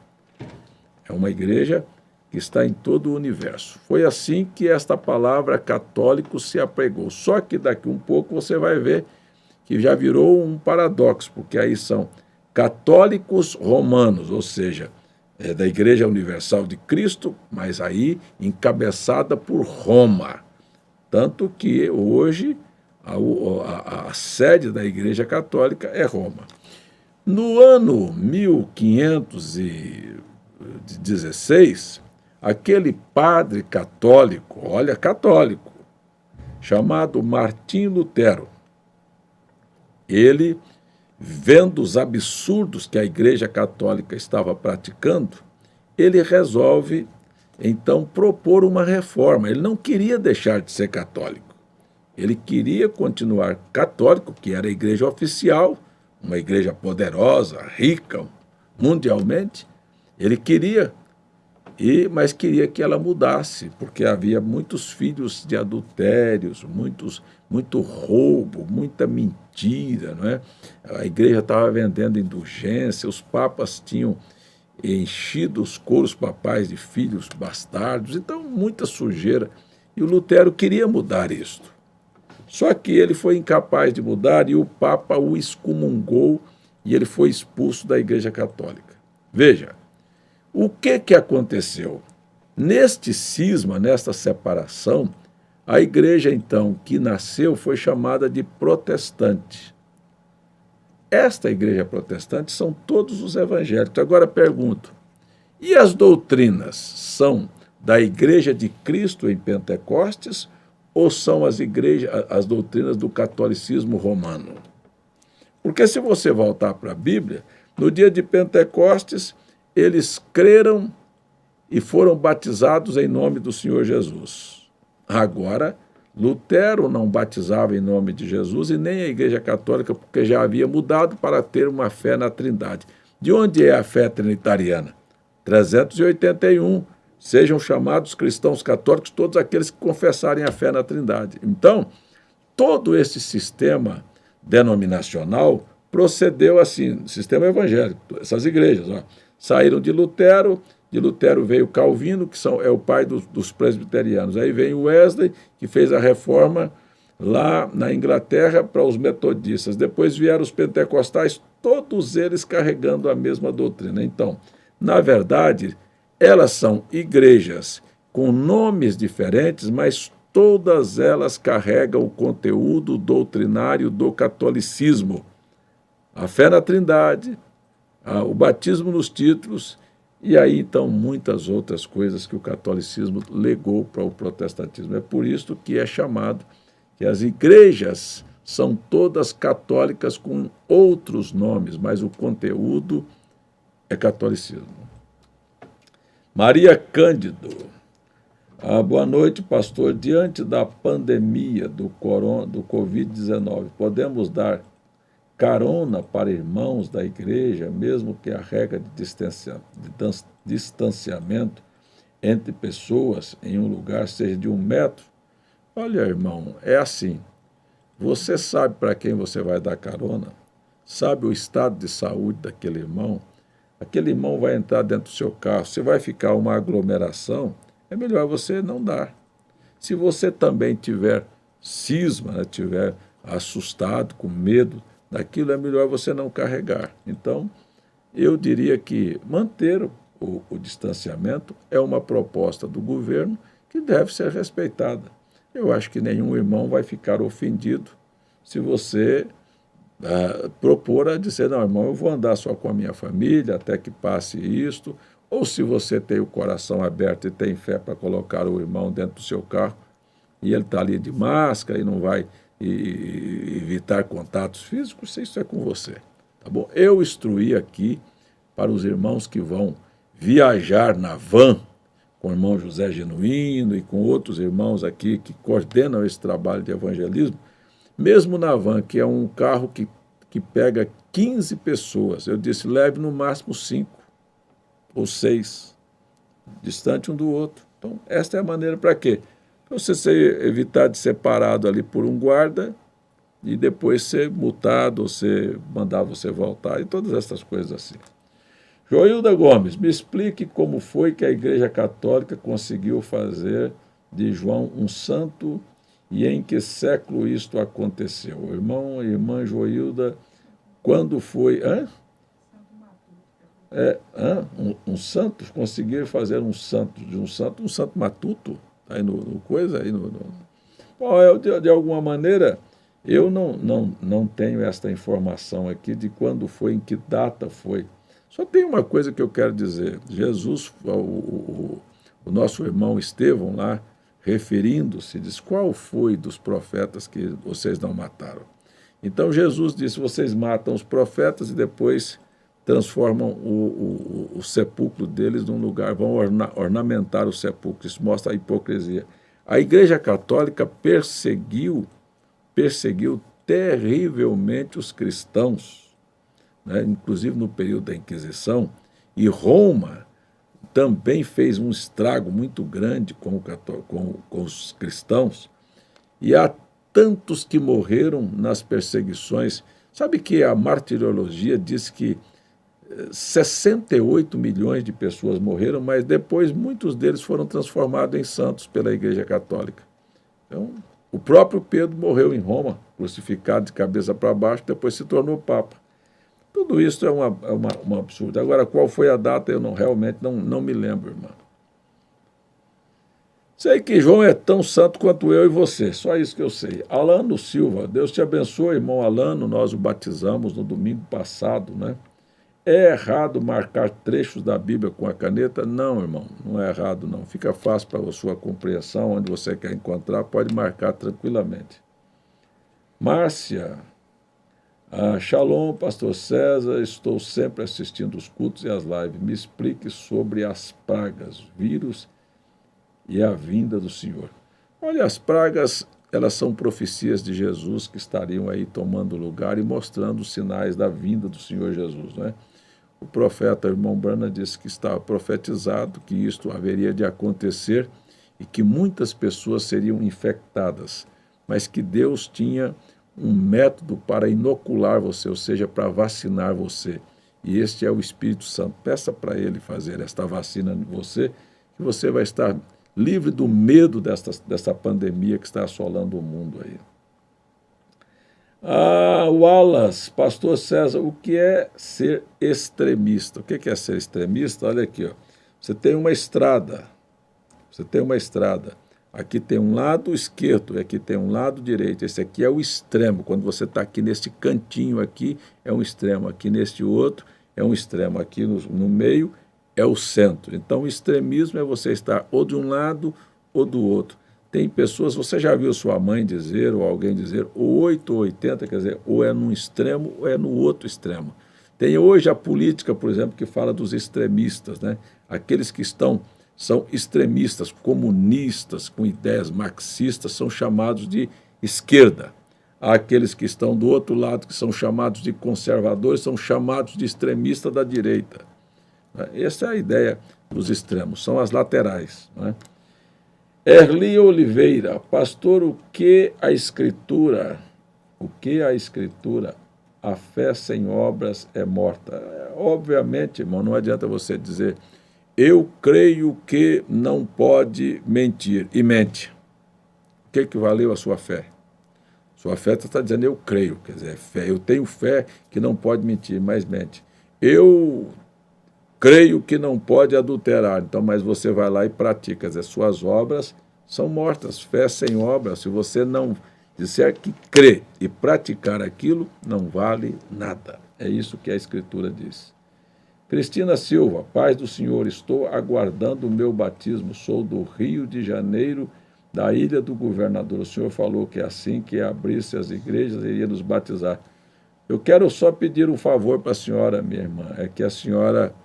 É uma igreja que está em todo o universo. Foi assim que esta palavra católico se apregou. Só que daqui um pouco você vai ver que já virou um paradoxo, porque aí são católicos romanos, ou seja, da Igreja Universal de Cristo, mas aí encabeçada por Roma. Tanto que hoje a sede da Igreja Católica é Roma. No ano 1516, aquele padre católico, olha, católico, chamado Martim Lutero, ele, vendo os absurdos que a Igreja Católica estava praticando, ele resolve, então, propor uma reforma. Ele não queria deixar de ser católico. Ele queria continuar católico, que era a igreja oficial, uma igreja poderosa, rica, mundialmente. Ele queria, mas queria que ela mudasse, porque havia muitos filhos de adultérios, muito roubo, muita mentira, não é? A igreja estava vendendo indulgência, os papas tinham enchido os couros papais de filhos bastardos, então muita sujeira. E o Lutero queria mudar isto. Só que ele foi incapaz de mudar e o Papa o excomungou e ele foi expulso da Igreja Católica. Veja, o que aconteceu? Neste cisma, nesta separação, a igreja, então, que nasceu foi chamada de protestante. Esta igreja protestante são todos os evangélicos. Agora pergunto, e as doutrinas são da Igreja de Cristo em Pentecostes ou são as doutrinas do catolicismo romano? Porque se você voltar para a Bíblia, no dia de Pentecostes, eles creram e foram batizados em nome do Senhor Jesus. Agora, Lutero não batizava em nome de Jesus e nem a Igreja Católica, porque já havia mudado para ter uma fé na Trindade. De onde é a fé trinitariana? 381. Sejam chamados cristãos católicos todos aqueles que confessarem a fé na Trindade. Então, todo esse sistema denominacional procedeu assim, sistema evangélico, essas igrejas, ó, saíram de Lutero veio Calvino, que é o pai dos presbiterianos. Aí vem Wesley, que fez a reforma lá na Inglaterra para os metodistas. Depois vieram os pentecostais, todos eles carregando a mesma doutrina. Então, na verdade, elas são igrejas com nomes diferentes, mas todas elas carregam o conteúdo doutrinário do catolicismo. A fé na Trindade, o batismo nos títulos, e aí então muitas outras coisas que o catolicismo legou para o protestantismo. É por isso que é chamado que as igrejas são todas católicas com outros nomes, mas o conteúdo é catolicismo. Maria Cândido. Boa noite, pastor. Diante da pandemia do Covid-19, podemos dar carona para irmãos da igreja, mesmo que a regra de distanciamento entre pessoas em um lugar seja de 1 metro? Olha, irmão, é assim. Você sabe para quem você vai dar carona? Sabe o estado de saúde daquele irmão? Aquele irmão vai entrar dentro do seu carro, se vai ficar uma aglomeração, é melhor você não dar. Se você também tiver cisma, né, tiver assustado, com medo daquilo, é melhor você não carregar. Então, eu diria que manter o distanciamento é uma proposta do governo que deve ser respeitada. Eu acho que nenhum irmão vai ficar ofendido se você propor a dizer, não, irmão, eu vou andar só com a minha família até que passe isto, ou se você tem o coração aberto e tem fé para colocar o irmão dentro do seu carro, e ele está ali de máscara e não vai evitar contatos físicos, isso é com você. Tá bom? Eu instruí aqui para os irmãos que vão viajar na van, com o irmão José Genuíno e com outros irmãos aqui que coordenam esse trabalho de evangelismo, mesmo na van, que é um carro que pega 15 pessoas, eu disse, leve no máximo 5 ou 6, distante um do outro. Então, esta é a maneira para quê? Para você evitar de ser parado ali por um guarda e depois ser multado ou mandar você voltar e todas essas coisas assim. Joilda Gomes, me explique como foi que a Igreja Católica conseguiu fazer de João um santo e em que século isto aconteceu? Irmão e irmã Joilda, quando foi... Um santo? Conseguir fazer um santo matuto? Aí no coisa, aí no... Bom, de alguma maneira, eu não tenho esta informação aqui de quando foi, em que data foi. Só tem uma coisa que eu quero dizer. Jesus, o nosso irmão Estevão lá, referindo-se, diz, qual foi dos profetas que vocês não mataram? Então Jesus disse, vocês matam os profetas e depois transformam o sepulcro deles num lugar, vão ornamentar o sepulcro, isso mostra a hipocrisia. A Igreja Católica perseguiu terrivelmente os cristãos, né? Inclusive no período da Inquisição, e Roma também fez um estrago muito grande com os cristãos, e há tantos que morreram nas perseguições. Sabe que a martirologia diz que 68 milhões de pessoas morreram, mas depois muitos deles foram transformados em santos pela Igreja Católica. Então, o próprio Pedro morreu em Roma, crucificado de cabeça para baixo, depois se tornou Papa. Tudo isso é um absurdo. Agora, qual foi a data, eu realmente não me lembro, irmão. Sei que João é tão santo quanto eu e você, só isso que eu sei. Alano Silva, Deus te abençoe, irmão Alano, nós o batizamos no domingo passado, né? É errado marcar trechos da Bíblia com a caneta? Não, irmão, não é errado, não. Fica fácil para a sua compreensão, onde você quer encontrar, pode marcar tranquilamente. Márcia, Shalom, pastor César, estou sempre assistindo os cultos e as lives. Me explique sobre as pragas, vírus e a vinda do Senhor. Olha, as pragas, elas são profecias de Jesus que estariam aí tomando lugar e mostrando os sinais da vinda do Senhor Jesus, né? O profeta, o irmão Brana, disse que estava profetizado, que isto haveria de acontecer e que muitas pessoas seriam infectadas, mas que Deus tinha um método para inocular você, ou seja, para vacinar você. E este é o Espírito Santo. Peça para ele fazer esta vacina em você, que você vai estar livre do medo dessa pandemia que está assolando o mundo aí. Wallace, pastor César, o que é ser extremista? O que é ser extremista? Olha aqui, ó. Você tem uma estrada, você tem uma estrada. Aqui tem um lado esquerdo, aqui tem um lado direito. Esse aqui é o extremo. Quando você está aqui neste cantinho aqui, é um extremo. Aqui neste outro, é um extremo. Aqui no meio, é o centro. Então, o extremismo é você estar ou de um lado ou do outro. Tem pessoas, você já viu sua mãe dizer, ou alguém dizer, ou 8 ou 80, quer dizer, ou é num extremo ou é no outro extremo. Tem hoje a política, por exemplo, que fala dos extremistas, né? Aqueles que são extremistas, comunistas, com ideias marxistas, são chamados de esquerda. Há aqueles que estão do outro lado, que são chamados de conservadores, são chamados de extremista da direita. Essa é a ideia dos extremos, são as laterais, né? Erli Oliveira, pastor, o que a Escritura, a fé sem obras é morta? Obviamente, irmão, não adianta você dizer, eu creio que não pode mentir, e mente. O que valeu a sua fé? Sua fé está dizendo, eu creio, quer dizer, fé. Eu tenho fé que não pode mentir, mas mente. Eu creio que não pode adulterar, então, mas você vai lá e pratica, quer dizer, suas obras são mortas, fé sem obras. Se você não disser que crê e praticar aquilo, não vale nada. É isso que a Escritura diz. Cristina Silva, paz do Senhor, estou aguardando o meu batismo, sou do Rio de Janeiro, da Ilha do Governador. O senhor falou que assim que abrisse as igrejas, iria nos batizar. Eu quero só pedir um favor para a senhora, minha irmã, é que a senhora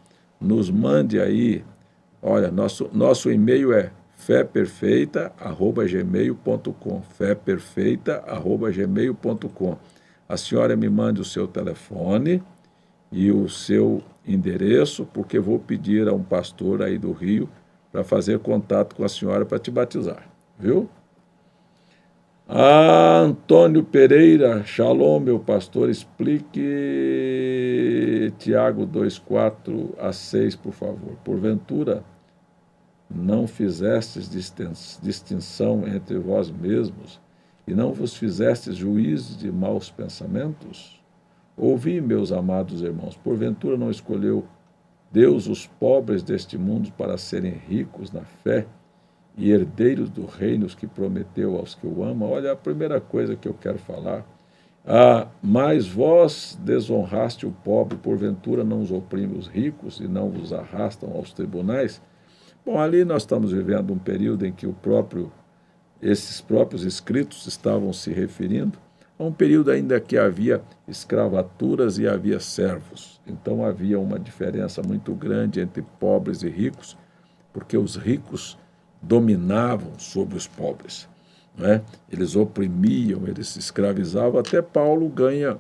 nos mande aí, olha, nosso e-mail é feperfeita@gmail.com, feperfeita@gmail.com. A senhora me mande o seu telefone e o seu endereço, porque vou pedir a um pastor aí do Rio para fazer contato com a senhora para te batizar, viu? Antônio Pereira, shalom, meu pastor, explique Tiago 2:4-6, por favor. Porventura, não fizestes distinção entre vós mesmos e não vos fizestes juízes de maus pensamentos? Ouvi, meus amados irmãos, porventura não escolheu Deus os pobres deste mundo para serem ricos na fé e herdeiros do reino que prometeu aos que o amam? Olha, a primeira coisa que eu quero falar, mas vós desonraste o pobre, porventura não os oprime os ricos e não vos arrastam aos tribunais? Bom, ali nós estamos vivendo um período em que esses próprios escritos estavam se referindo a um período ainda que havia escravaturas e havia servos. Então havia uma diferença muito grande entre pobres e ricos, porque os ricos dominavam sobre os pobres, né? Eles oprimiam, eles escravizavam. Até Paulo ganha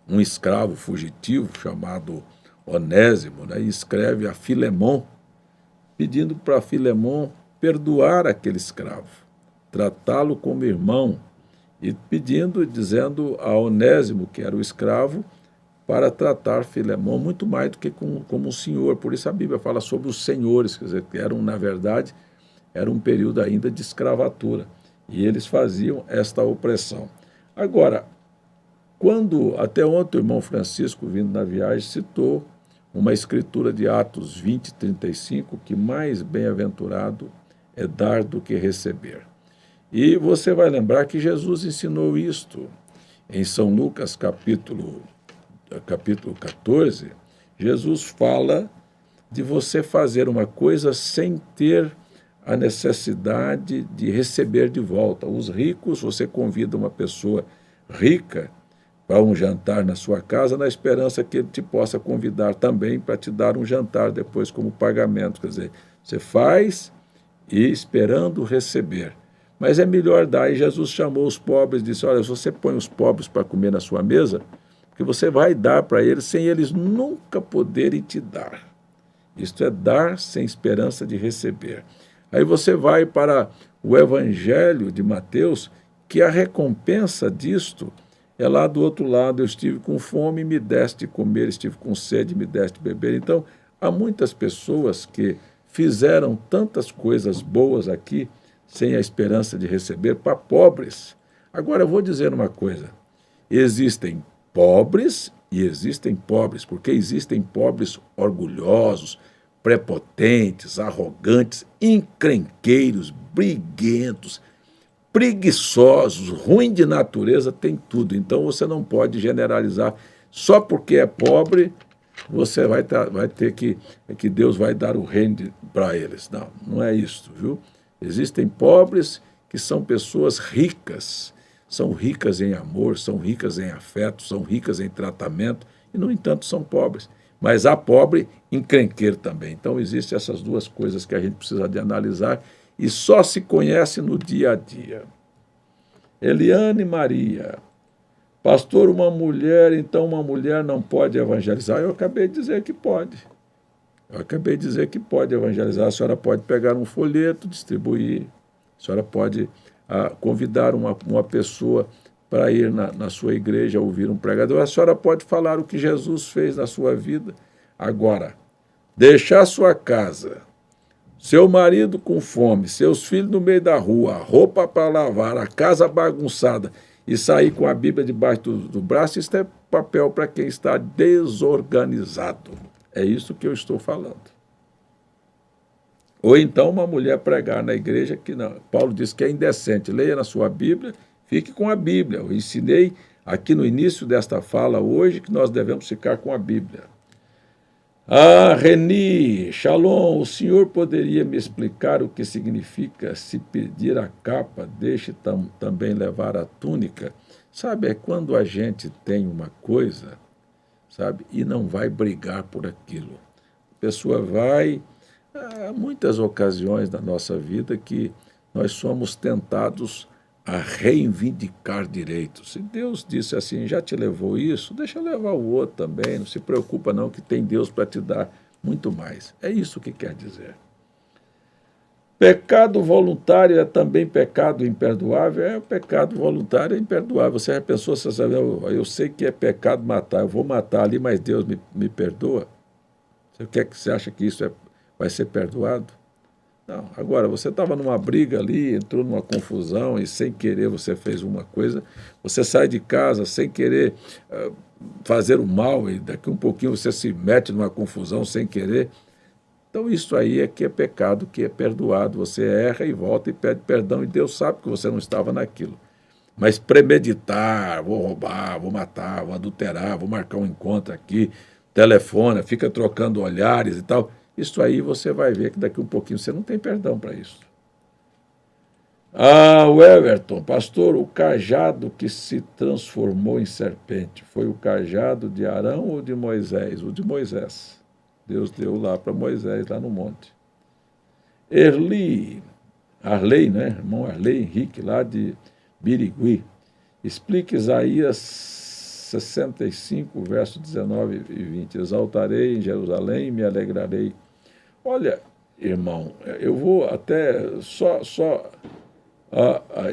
um escravo fugitivo chamado Onésimo, né? E escreve a Filemon, pedindo para Filemon perdoar aquele escravo, tratá-lo como irmão, e dizendo a Onésimo, que era o escravo, para tratar Filemon muito mais do que como um senhor. Por isso a Bíblia fala sobre os senhores, quer dizer, que na verdade, era um período ainda de escravatura, e eles faziam esta opressão. Agora, até ontem o irmão Francisco, vindo na viagem, citou uma escritura de Atos 20:35, que mais bem-aventurado é dar do que receber. E você vai lembrar que Jesus ensinou isto em São Lucas, capítulo 14. Jesus fala de você fazer uma coisa sem ter a necessidade de receber de volta. Os ricos, você convida uma pessoa rica para um jantar na sua casa, na esperança que ele te possa convidar também para te dar um jantar depois como pagamento. Quer dizer, você faz e esperando receber. Mas é melhor dar. E Jesus chamou os pobres e disse, olha, você põe os pobres para comer na sua mesa, porque você vai dar para eles sem eles nunca poderem te dar. Isto é dar sem esperança de receber. Aí você vai para o Evangelho de Mateus, que a recompensa disto é lá do outro lado. Eu estive com fome e me deste comer, estive com sede e me deste beber. Então, há muitas pessoas que fizeram tantas coisas boas aqui, sem a esperança de receber, para pobres. Agora, eu vou dizer uma coisa. existem pobres e existem pobres, porque existem pobres orgulhosos, prepotentes, arrogantes, encrenqueiros, briguentos, preguiçosos, ruins de natureza, tem tudo. Então você não pode generalizar só porque é pobre, você vai ter que Deus vai dar o reino para eles. Não, não é isso, viu? Existem pobres que são pessoas ricas, são ricas em amor, são ricas em afeto, são ricas em tratamento, e, no entanto, são pobres. Mas há pobre encrenqueiro também. Então, existem essas duas coisas que a gente precisa de analisar e só se conhece no dia a dia. Eliane Maria. Pastor, uma mulher não pode evangelizar? Eu acabei de dizer que pode. Eu acabei de dizer que pode evangelizar. A senhora pode pegar um folheto, distribuir. A senhora pode convidar uma pessoa para ir na sua igreja ouvir um pregador. A senhora pode falar o que Jesus fez na sua vida. Agora, deixar sua casa, seu marido com fome, seus filhos no meio da rua, a roupa para lavar, a casa bagunçada e sair com a Bíblia debaixo do braço, isso é papel para quem está desorganizado. É isso que eu estou falando. Ou então uma mulher pregar na igreja que não. Paulo diz que é indecente. Leia na sua Bíblia, fique com a Bíblia. Eu ensinei aqui no início desta fala hoje que nós devemos ficar com a Bíblia. Reni, Shalom, o senhor poderia me explicar o que significa se pedir a capa, deixe também levar a túnica? Sabe, é quando a gente tem uma coisa, sabe, e não vai brigar por aquilo. A pessoa vai... Há muitas ocasiões na nossa vida que nós somos tentados a reivindicar direitos. Se Deus disse assim, já te levou isso, deixa eu levar o outro também, não se preocupa não que tem Deus para te dar muito mais. É isso que quer dizer. Pecado voluntário é também pecado imperdoável? É, o pecado voluntário é imperdoável. Você já pensou, você sabe, eu sei que é pecado matar, eu vou matar ali, mas Deus me perdoa? O que é que você acha que isso vai ser perdoado? Não. Agora, você estava numa briga ali, entrou numa confusão e sem querer você fez uma coisa, você sai de casa sem querer fazer o mal e daqui um pouquinho você se mete numa confusão sem querer. Então isso aí é que é pecado, que é perdoado. Você erra e volta e pede perdão e Deus sabe que você não estava naquilo. Mas premeditar, vou roubar, vou matar, vou adulterar, vou marcar um encontro aqui, telefona, fica trocando olhares e tal... Isso aí você vai ver que daqui um pouquinho você não tem perdão para isso. O Everton, pastor, o cajado que se transformou em serpente, foi o cajado de Arão ou de Moisés? O de Moisés. Deus deu lá para Moisés, lá no monte. Arley, né? Irmão Arley Henrique, lá de Birigui. Explique Isaías 65, verso 19 e 20. Exaltarei em Jerusalém e me alegrarei. Olha, irmão, eu vou até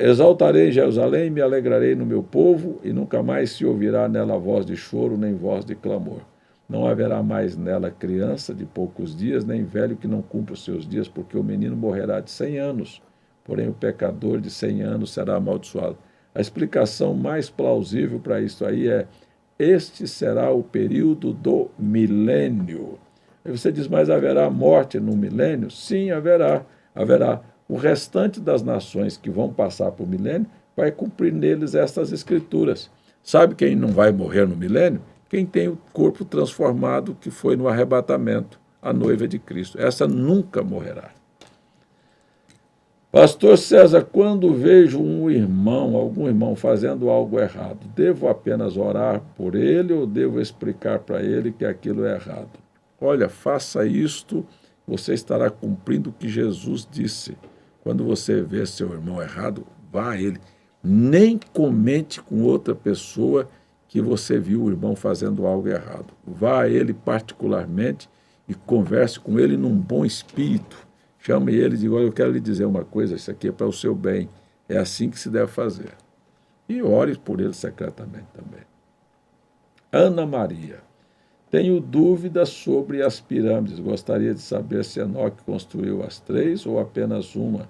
exaltarei em Jerusalém, me alegrarei no meu povo, e nunca mais se ouvirá nela voz de choro, nem voz de clamor. Não haverá mais nela criança de poucos dias, nem velho que não cumpra os seus dias, porque o menino morrerá de 100 anos, porém o pecador de 100 anos será amaldiçoado. A explicação mais plausível para isso aí é: este será o período do milênio. Aí você diz, mas haverá morte no milênio? Sim, haverá. O restante das nações que vão passar por milênio vai cumprir neles estas escrituras. Sabe quem não vai morrer no milênio? Quem tem o corpo transformado, que foi no arrebatamento, a noiva de Cristo. Essa nunca morrerá. Pastor César, quando vejo algum irmão fazendo algo errado, devo apenas orar por ele ou devo explicar para ele que aquilo é errado? Olha, faça isto, você estará cumprindo o que Jesus disse. Quando você vê seu irmão errado, vá a ele. Nem comente com outra pessoa que você viu o irmão fazendo algo errado. Vá a ele particularmente e converse com ele num bom espírito. Chame ele e diga, olha, eu quero lhe dizer uma coisa, isso aqui é para o seu bem. É assim que se deve fazer. E ore por ele secretamente também. Ana Maria. Tenho dúvidas sobre as pirâmides. Gostaria de saber se Enoque construiu as 3 ou apenas uma.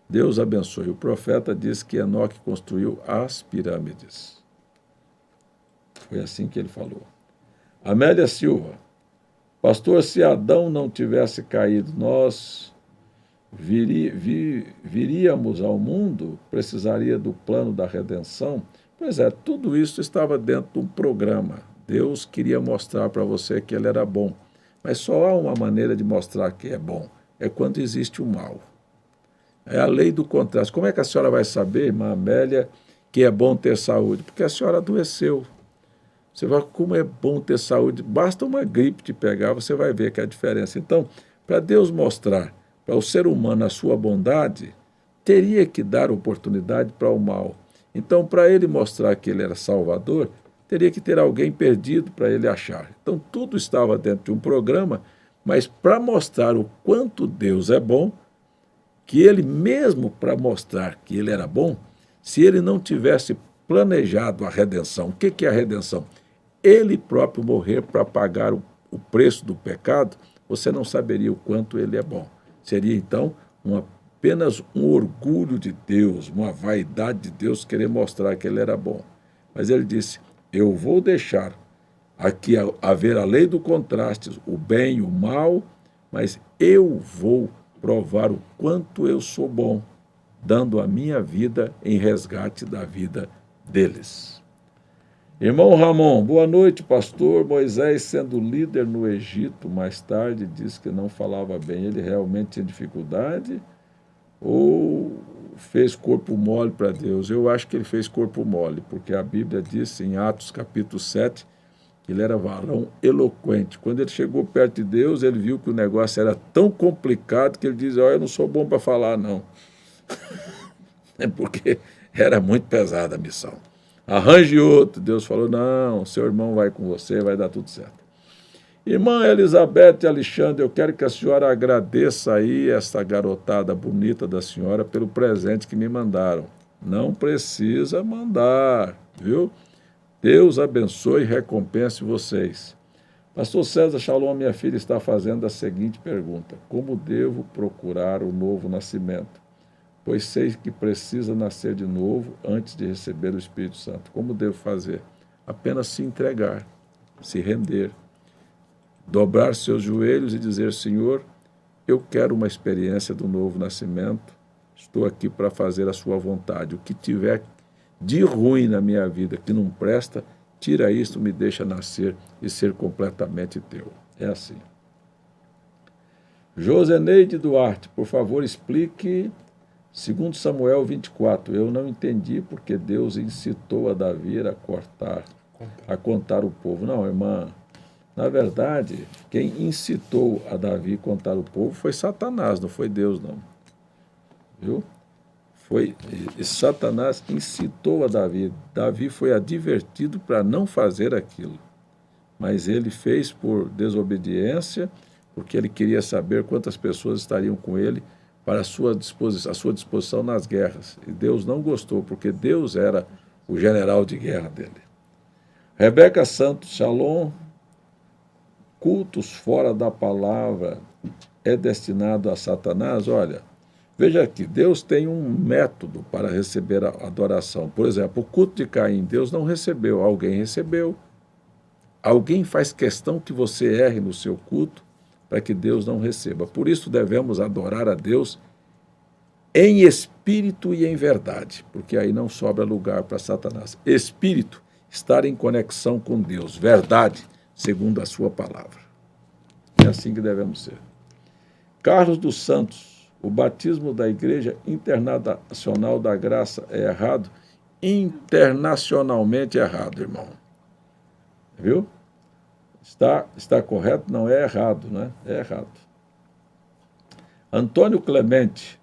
Deus abençoe. O profeta diz que Enoque construiu as pirâmides. Foi assim que ele falou. Amélia Silva. Pastor, se Adão não tivesse caído, nós viríamos ao mundo? Precisaria do plano da redenção? Pois é, tudo isso estava dentro de um programa. Deus queria mostrar para você que ele era bom. Mas só há uma maneira de mostrar que é bom. É quando existe o mal. É a lei do contraste. Como é que a senhora vai saber, irmã Amélia, que é bom ter saúde? Porque a senhora adoeceu. Você vai, como é bom ter saúde, basta uma gripe te pegar, você vai ver que é a diferença. Então, para Deus mostrar para o ser humano a sua bondade, teria que dar oportunidade para o mal. Então, para ele mostrar que ele era salvador, teria que ter alguém perdido para ele achar. Então, tudo estava dentro de um programa, mas para mostrar o quanto Deus é bom, que ele mesmo para mostrar que ele era bom, se ele não tivesse planejado a redenção, o que é a redenção? Ele próprio morrer para pagar o preço do pecado, você não saberia o quanto ele é bom. Seria, então, apenas um orgulho de Deus, uma vaidade de Deus querer mostrar que ele era bom. Mas ele disse, eu vou deixar aqui haver a lei do contraste, o bem e o mal, mas eu vou provar o quanto eu sou bom, dando a minha vida em resgate da vida deles. Irmão Ramon, boa noite, pastor. Moisés, sendo líder no Egito, mais tarde disse que não falava bem. Ele realmente tinha dificuldade ou fez corpo mole para Deus? Eu acho que ele fez corpo mole, porque a Bíblia diz em Atos capítulo 7 que ele era varão eloquente. Quando ele chegou perto de Deus, ele viu que o negócio era tão complicado que ele diz, eu não sou bom para falar, não. É porque era muito pesada a missão. Arranje outro. Deus falou, não, seu irmão vai com você, vai dar tudo certo. Irmã Elizabeth Alexandre, eu quero que a senhora agradeça aí essa garotada bonita da senhora pelo presente que me mandaram. Não precisa mandar, viu? Deus abençoe e recompense vocês. Pastor César Shalom, minha filha está fazendo a seguinte pergunta. Como devo procurar o novo nascimento? Pois sei que precisa nascer de novo antes de receber o Espírito Santo. Como devo fazer? Apenas se entregar, se render, dobrar seus joelhos e dizer, Senhor, eu quero uma experiência do novo nascimento, estou aqui para fazer a sua vontade. O que tiver de ruim na minha vida, que não presta, tira isso, me deixa nascer e ser completamente teu. É assim. Joseneide Duarte, por favor, explique 2 Samuel 24, eu não entendi porque Deus incitou a Davi a contar o povo. Não, irmã, na verdade, quem incitou a Davi a contar o povo foi Satanás, não foi Deus, não. Viu? Satanás incitou a Davi. Davi foi advertido para não fazer aquilo. Mas ele fez por desobediência, porque ele queria saber quantas pessoas estariam com ele para a sua disposição nas guerras. E Deus não gostou, porque Deus era o general de guerra dele. Rebeca Santos, Shalom, cultos fora da palavra é destinado a Satanás? Olha, veja aqui, Deus tem um método para receber a adoração. Por exemplo, o culto de Caim, Deus não recebeu, alguém recebeu. Alguém faz questão que você erre no seu culto para que Deus não receba. Por isso devemos adorar a Deus em espírito e em verdade, porque aí não sobra lugar para Satanás. Espírito, estar em conexão com Deus. Verdade, segundo a sua palavra. É assim que devemos ser. Carlos dos Santos, o batismo da Igreja Internacional da Graça é errado? Internacionalmente errado, irmão. Viu? Está correto? Não, é errado, né? É errado. Antônio Clemente,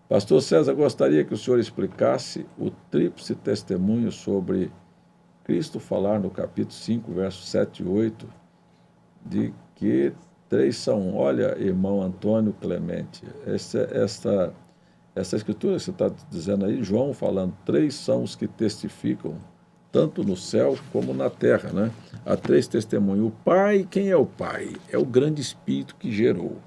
pastor César, gostaria que o senhor explicasse o tríplice testemunho sobre Cristo falar no capítulo 5, versos 7 e 8, de que 3 são um. Olha, irmão Antônio Clemente, essa escritura que você está dizendo aí, João falando, 3 são os que testificam, tanto no céu como na terra, né? Há 3 testemunhos. O Pai, quem é o Pai? É o grande Espírito que gerou.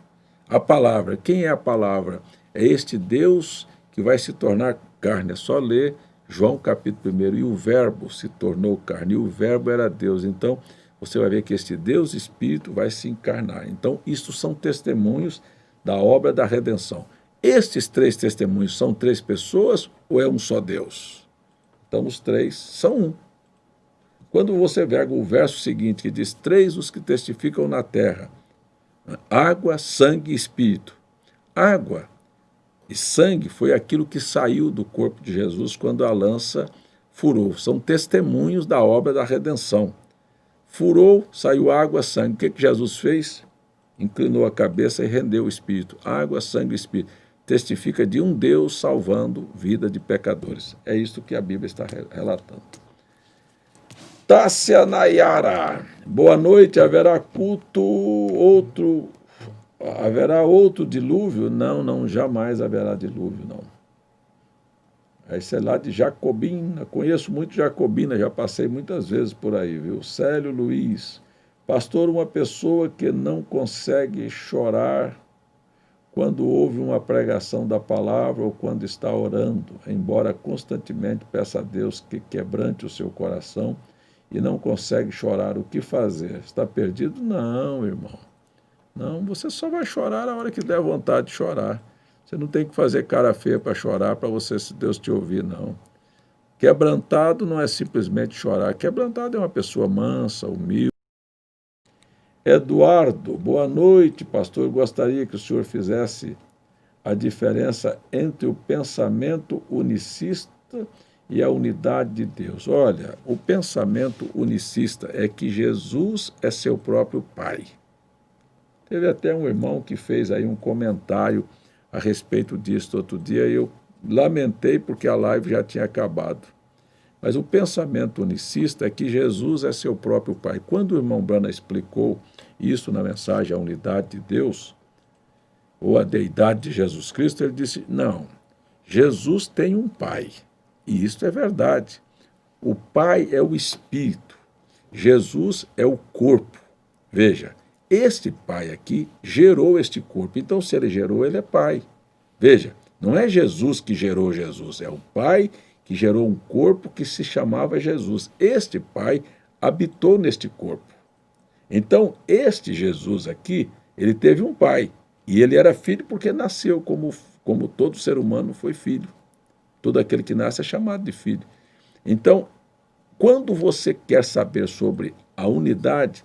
A palavra, quem é a palavra? É este Deus que vai se tornar carne. É só ler João capítulo 1, e o verbo se tornou carne, e o verbo era Deus. Então, você vai ver que este Deus Espírito vai se encarnar. Então, isto são testemunhos da obra da redenção. Estes 3 testemunhos são 3 pessoas ou é um só Deus? Então, os 3 são um. Quando você vê o verso seguinte, que diz: 3 os que testificam na terra, água, sangue e espírito. Água e sangue foi aquilo que saiu do corpo de Jesus quando a lança furou. São testemunhos da obra da redenção. Furou, saiu água, sangue. O que Jesus fez? Inclinou a cabeça e rendeu o espírito. Água, sangue e espírito. Testifica de um Deus salvando vida de pecadores. É isso que a Bíblia está relatando. Tássia Nayara, boa noite. Haverá culto outro? Haverá outro dilúvio? Não, jamais haverá dilúvio, não. Isso é lá de Jacobina, conheço muito Jacobina, já passei muitas vezes por aí, viu? Célio Luiz, pastor, uma pessoa que não consegue chorar quando ouve uma pregação da palavra ou quando está orando, embora constantemente peça a Deus que quebrante o seu coração e não consegue chorar, o que fazer? Está perdido? Não, irmão. Não, você só vai chorar a hora que der vontade de chorar. Você não tem que fazer cara feia para chorar, para você, se Deus te ouvir, não. Quebrantado não é simplesmente chorar. Quebrantado é uma pessoa mansa, humilde. Eduardo, boa noite, pastor. Eu gostaria que o senhor fizesse a diferença entre o pensamento unicista e a unidade de Deus. Olha, o pensamento unicista é que Jesus é seu próprio Pai. Teve até um irmão que fez aí um comentário a respeito disso outro dia, e eu lamentei porque a live já tinha acabado. Mas o pensamento unicista é que Jesus é seu próprio Pai. Quando o irmão Branham explicou isso na mensagem A Unidade de Deus, ou a Deidade de Jesus Cristo, ele disse: não, Jesus tem um Pai, e isso é verdade. O Pai é o Espírito, Jesus é o corpo. Veja, este Pai aqui gerou este corpo, então se ele gerou, ele é Pai. Veja, não é Jesus que gerou Jesus, é o Pai que gerou um corpo que se chamava Jesus. Este Pai habitou neste corpo. Então, este Jesus aqui, ele teve um Pai, e ele era filho porque nasceu como todo ser humano foi filho. Todo aquele que nasce é chamado de filho. Então, quando você quer saber sobre a unidade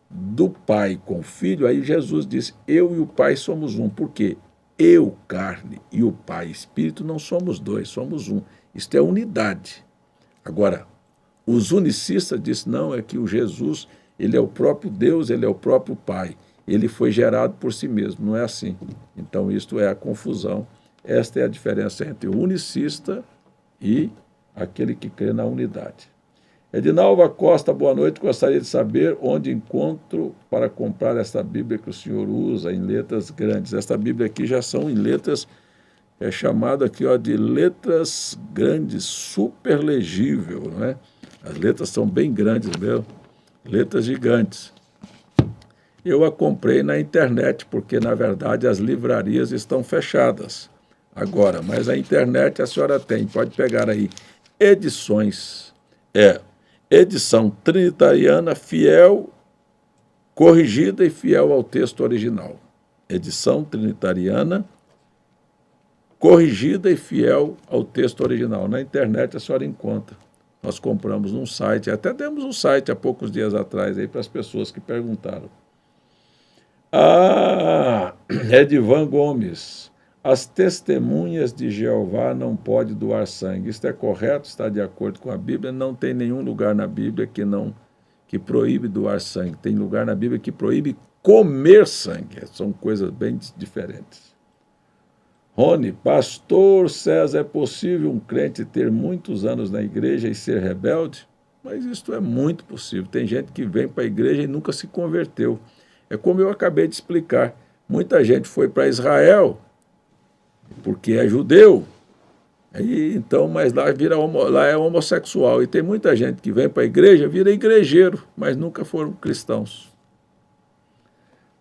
do Pai com o Filho, aí Jesus disse: eu e o Pai somos um. Por quê? Eu, carne, e o Pai, Espírito, não somos dois, somos um. Isto é unidade. Agora, os unicistas dizem: não, é que o Jesus, ele é o próprio Deus, ele é o próprio Pai. Ele foi gerado por si mesmo, não é assim. Então, isto é a confusão. Esta é a diferença entre o unicista e aquele que crê na unidade. Edinalva Costa, boa noite. Gostaria de saber onde encontro para comprar esta Bíblia que o senhor usa em letras grandes. Esta Bíblia aqui já são em letras, é chamada aqui de letras grandes, super legível, não é? As letras são bem grandes mesmo, letras gigantes. Eu a comprei na internet, porque, na verdade, as livrarias estão fechadas agora, mas a internet a senhora tem, pode pegar aí. Edições, edição trinitariana fiel, corrigida e fiel ao texto original. Edição trinitariana, corrigida e fiel ao texto original. Na internet a senhora encontra. Nós compramos num site, até demos um site há poucos dias atrás aí para as pessoas que perguntaram. Edivan Gomes. As testemunhas de Jeová não podem doar sangue. Isto é correto? Está de acordo com a Bíblia? Não tem nenhum lugar na Bíblia que proíbe doar sangue. Tem lugar na Bíblia que proíbe comer sangue. São coisas bem diferentes. Rony, pastor César, é possível um crente ter muitos anos na igreja e ser rebelde? Mas isto é muito possível. Tem gente que vem para a igreja e nunca se converteu. É como eu acabei de explicar. Muita gente foi para Israel porque é judeu, então, mas lá é homossexual. E tem muita gente que vem para a igreja, vira igrejeiro, mas nunca foram cristãos.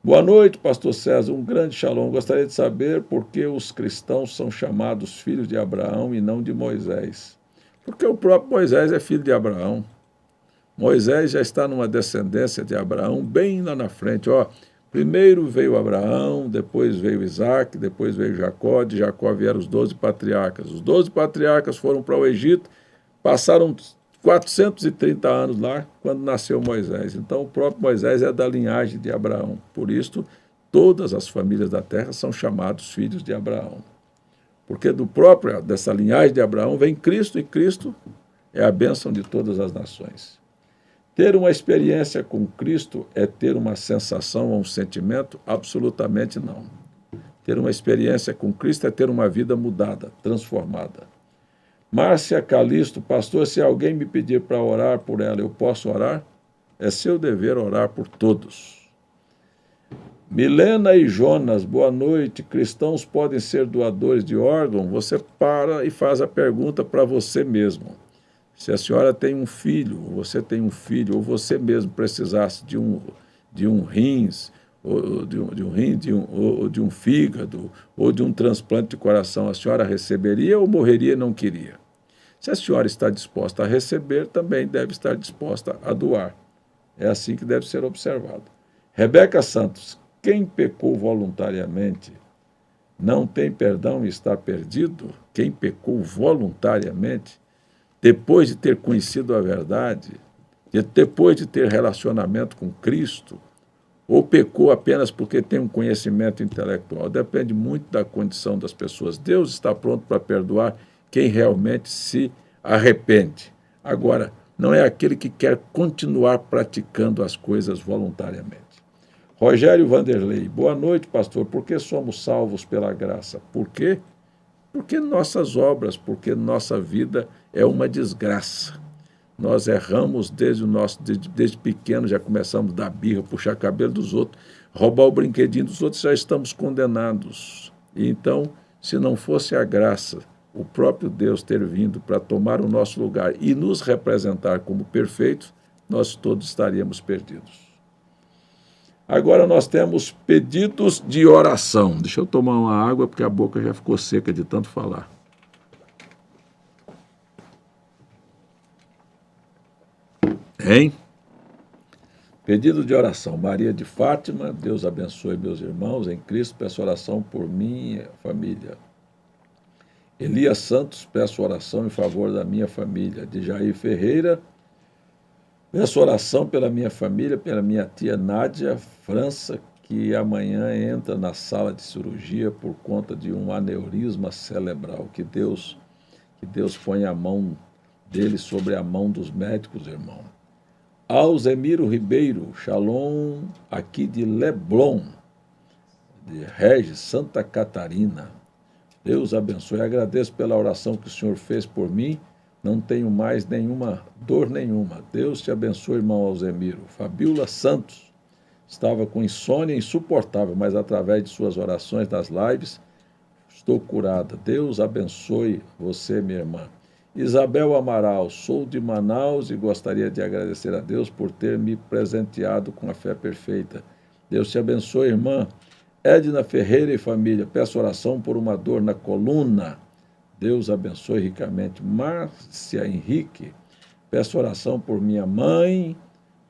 Boa noite, pastor César, um grande shalom. Gostaria de saber por que os cristãos são chamados filhos de Abraão e não de Moisés. Porque o próprio Moisés é filho de Abraão. Moisés já está numa descendência de Abraão bem lá na frente. Ó, primeiro veio Abraão, depois veio Isaac, depois veio Jacó, de Jacó vieram os 12 patriarcas. Os 12 patriarcas foram para o Egito, passaram 430 anos lá, quando nasceu Moisés. Então, o próprio Moisés é da linhagem de Abraão. Por isso, todas as famílias da terra são chamados filhos de Abraão. Porque dessa linhagem de Abraão vem Cristo, e Cristo é a bênção de todas as nações. Ter uma experiência com Cristo é ter uma sensação ou um sentimento? Absolutamente não. Ter uma experiência com Cristo é ter uma vida mudada, transformada. Márcia Calisto, pastor, se alguém me pedir para orar por ela, eu posso orar? É seu dever orar por todos. Milena e Jonas, boa noite. Cristãos podem ser doadores de órgão? Você para e faz a pergunta para você mesmo. Se a senhora tem um filho, ou você tem um filho, ou você mesmo precisasse de um rins, ou de um fígado, ou de um transplante de coração, a senhora receberia ou morreria e não queria? Se a senhora está disposta a receber, também deve estar disposta a doar. É assim que deve ser observado. Rebeca Santos, quem pecou voluntariamente não tem perdão e está perdido? Quem pecou voluntariamente, depois de ter conhecido a verdade, depois de ter relacionamento com Cristo, ou pecou apenas porque tem um conhecimento intelectual? Depende muito da condição das pessoas. Deus está pronto para perdoar quem realmente se arrepende. Agora, não é aquele que quer continuar praticando as coisas voluntariamente. Rogério Vanderlei, boa noite, pastor. Por que somos salvos pela graça? Por quê? Porque nossas obras, porque nossa vida é uma desgraça. Nós erramos desde pequeno, já começamos a dar birra, puxar cabelo dos outros, roubar o brinquedinho dos outros, já estamos condenados. E então, se não fosse a graça, o próprio Deus ter vindo para tomar o nosso lugar e nos representar como perfeitos, nós todos estaríamos perdidos. Agora nós temos pedidos de oração. Deixa eu tomar uma água, porque a boca já ficou seca de tanto falar. Hein? Pedido de oração. Maria de Fátima, Deus abençoe meus irmãos em Cristo, peço oração por minha família. Elias Santos, peço oração em favor da minha família. De Jair Ferreira, peço oração pela minha família, pela minha tia Nádia França, que amanhã entra na sala de cirurgia por conta de um aneurisma cerebral. Que Deus ponha a mão dele sobre a mão dos médicos, irmão. Alzemiro Ribeiro, Shalom, aqui de Leblon, de Regis, Santa Catarina. Deus abençoe. Agradeço pela oração que o Senhor fez por mim. Não tenho mais dor nenhuma. Deus te abençoe, irmão Alzemiro. Fabiola Santos, estava com insônia insuportável, mas através de suas orações nas lives, estou curada. Deus abençoe você, minha irmã. Isabel Amaral, sou de Manaus e gostaria de agradecer a Deus por ter me presenteado com a fé perfeita. Deus te abençoe, irmã. Edna Ferreira e família, peço oração por uma dor na coluna. Deus abençoe ricamente. Márcia Henrique, peço oração por minha mãe,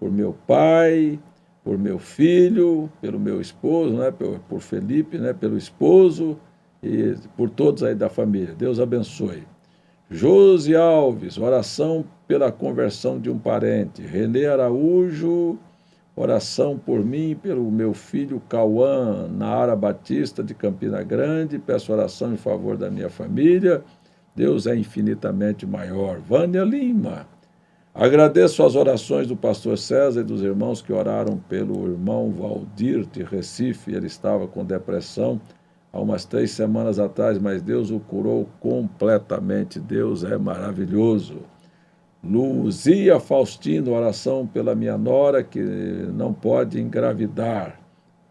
por meu pai, por meu filho, pelo meu esposo, né, por Felipe, né, pelo esposo e por todos aí da família. Deus abençoe. Josi Alves, oração pela conversão de um parente. Renê Araújo, oração por mim e pelo meu filho Cauã, Nara Batista de Campina Grande. Peço oração em favor da minha família. Deus é infinitamente maior. Vânia Lima, agradeço as orações do pastor César e dos irmãos que oraram pelo irmão Valdir de Recife. Ele estava com depressão há umas 3 semanas atrás, mas Deus o curou completamente. Deus é maravilhoso. Luzia Faustino, oração pela minha nora que não pode engravidar.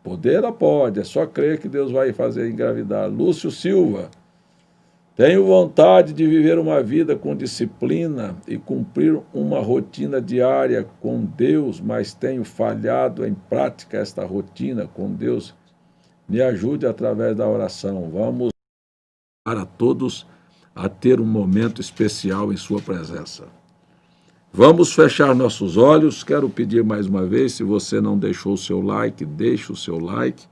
Poder ela pode, é só crer que Deus vai fazer engravidar. Lúcio Silva, tenho vontade de viver uma vida com disciplina e cumprir uma rotina diária com Deus, mas tenho falhado em prática esta rotina com Deus. Me ajude através da oração. Vamos para todos a ter um momento especial em sua presença. Vamos fechar nossos olhos. Quero pedir mais uma vez, se você não deixou o seu like, deixe o seu like.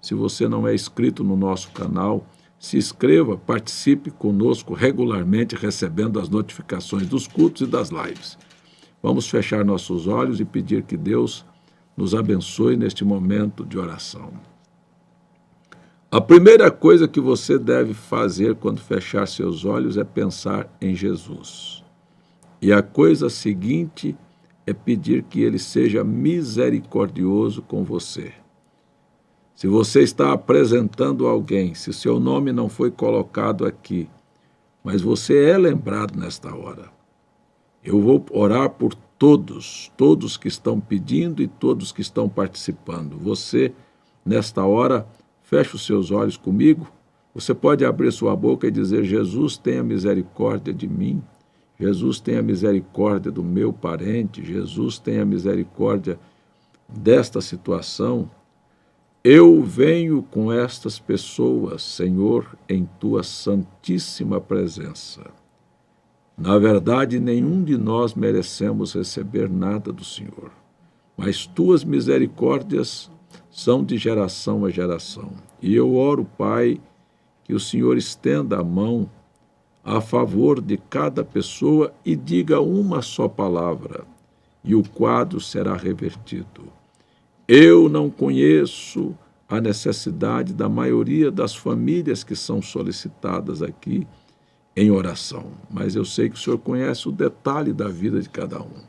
Se você não é inscrito no nosso canal, se inscreva, participe conosco regularmente, recebendo as notificações dos cultos e das lives. Vamos fechar nossos olhos e pedir que Deus nos abençoe neste momento de oração. A primeira coisa que você deve fazer quando fechar seus olhos é pensar em Jesus. E a coisa seguinte é pedir que Ele seja misericordioso com você. Se você está apresentando alguém, se seu nome não foi colocado aqui, mas você é lembrado nesta hora, eu vou orar por todos que estão pedindo e todos que estão participando. Você, nesta hora, feche os seus olhos comigo. Você pode abrir sua boca e dizer: Jesus, tenha misericórdia de mim. Jesus, tenha misericórdia do meu parente. Jesus, tenha misericórdia desta situação. Eu venho com estas pessoas, Senhor, em tua santíssima presença. Na verdade, nenhum de nós merecemos receber nada do Senhor, mas tuas misericórdias são de geração a geração. E eu oro, Pai, que o Senhor estenda a mão a favor de cada pessoa e diga uma só palavra, e o quadro será revertido. Eu não conheço a necessidade da maioria das famílias que são solicitadas aqui em oração, mas eu sei que o Senhor conhece o detalhe da vida de cada um.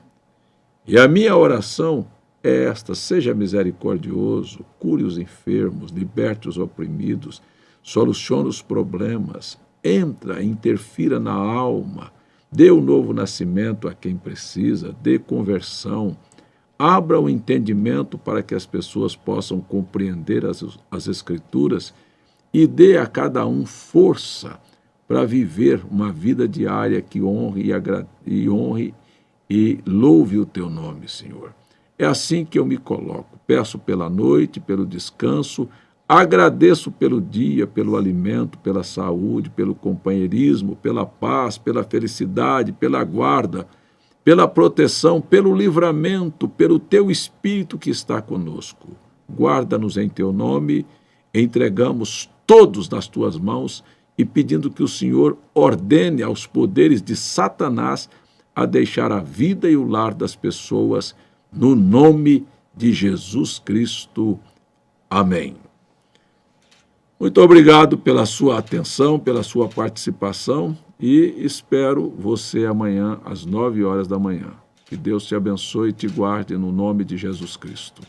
E a minha oração é esta: seja misericordioso, cure os enfermos, liberte os oprimidos, solucione os problemas, entra, interfira na alma, dê o novo nascimento a quem precisa, dê conversão, abra o entendimento para que as pessoas possam compreender as Escrituras e dê a cada um força para viver uma vida diária que honre e louve o teu nome, Senhor. É assim que eu me coloco. Peço pela noite, pelo descanso, agradeço pelo dia, pelo alimento, pela saúde, pelo companheirismo, pela paz, pela felicidade, pela guarda, pela proteção, pelo livramento, pelo teu Espírito que está conosco. Guarda-nos em teu nome, entregamos todos nas tuas mãos e pedindo que o Senhor ordene aos poderes de Satanás a deixar a vida e o lar das pessoas, no nome de Jesus Cristo. Amém. Muito obrigado pela sua atenção, pela sua participação e espero você amanhã às 9 horas da manhã. Que Deus te abençoe e te guarde no nome de Jesus Cristo.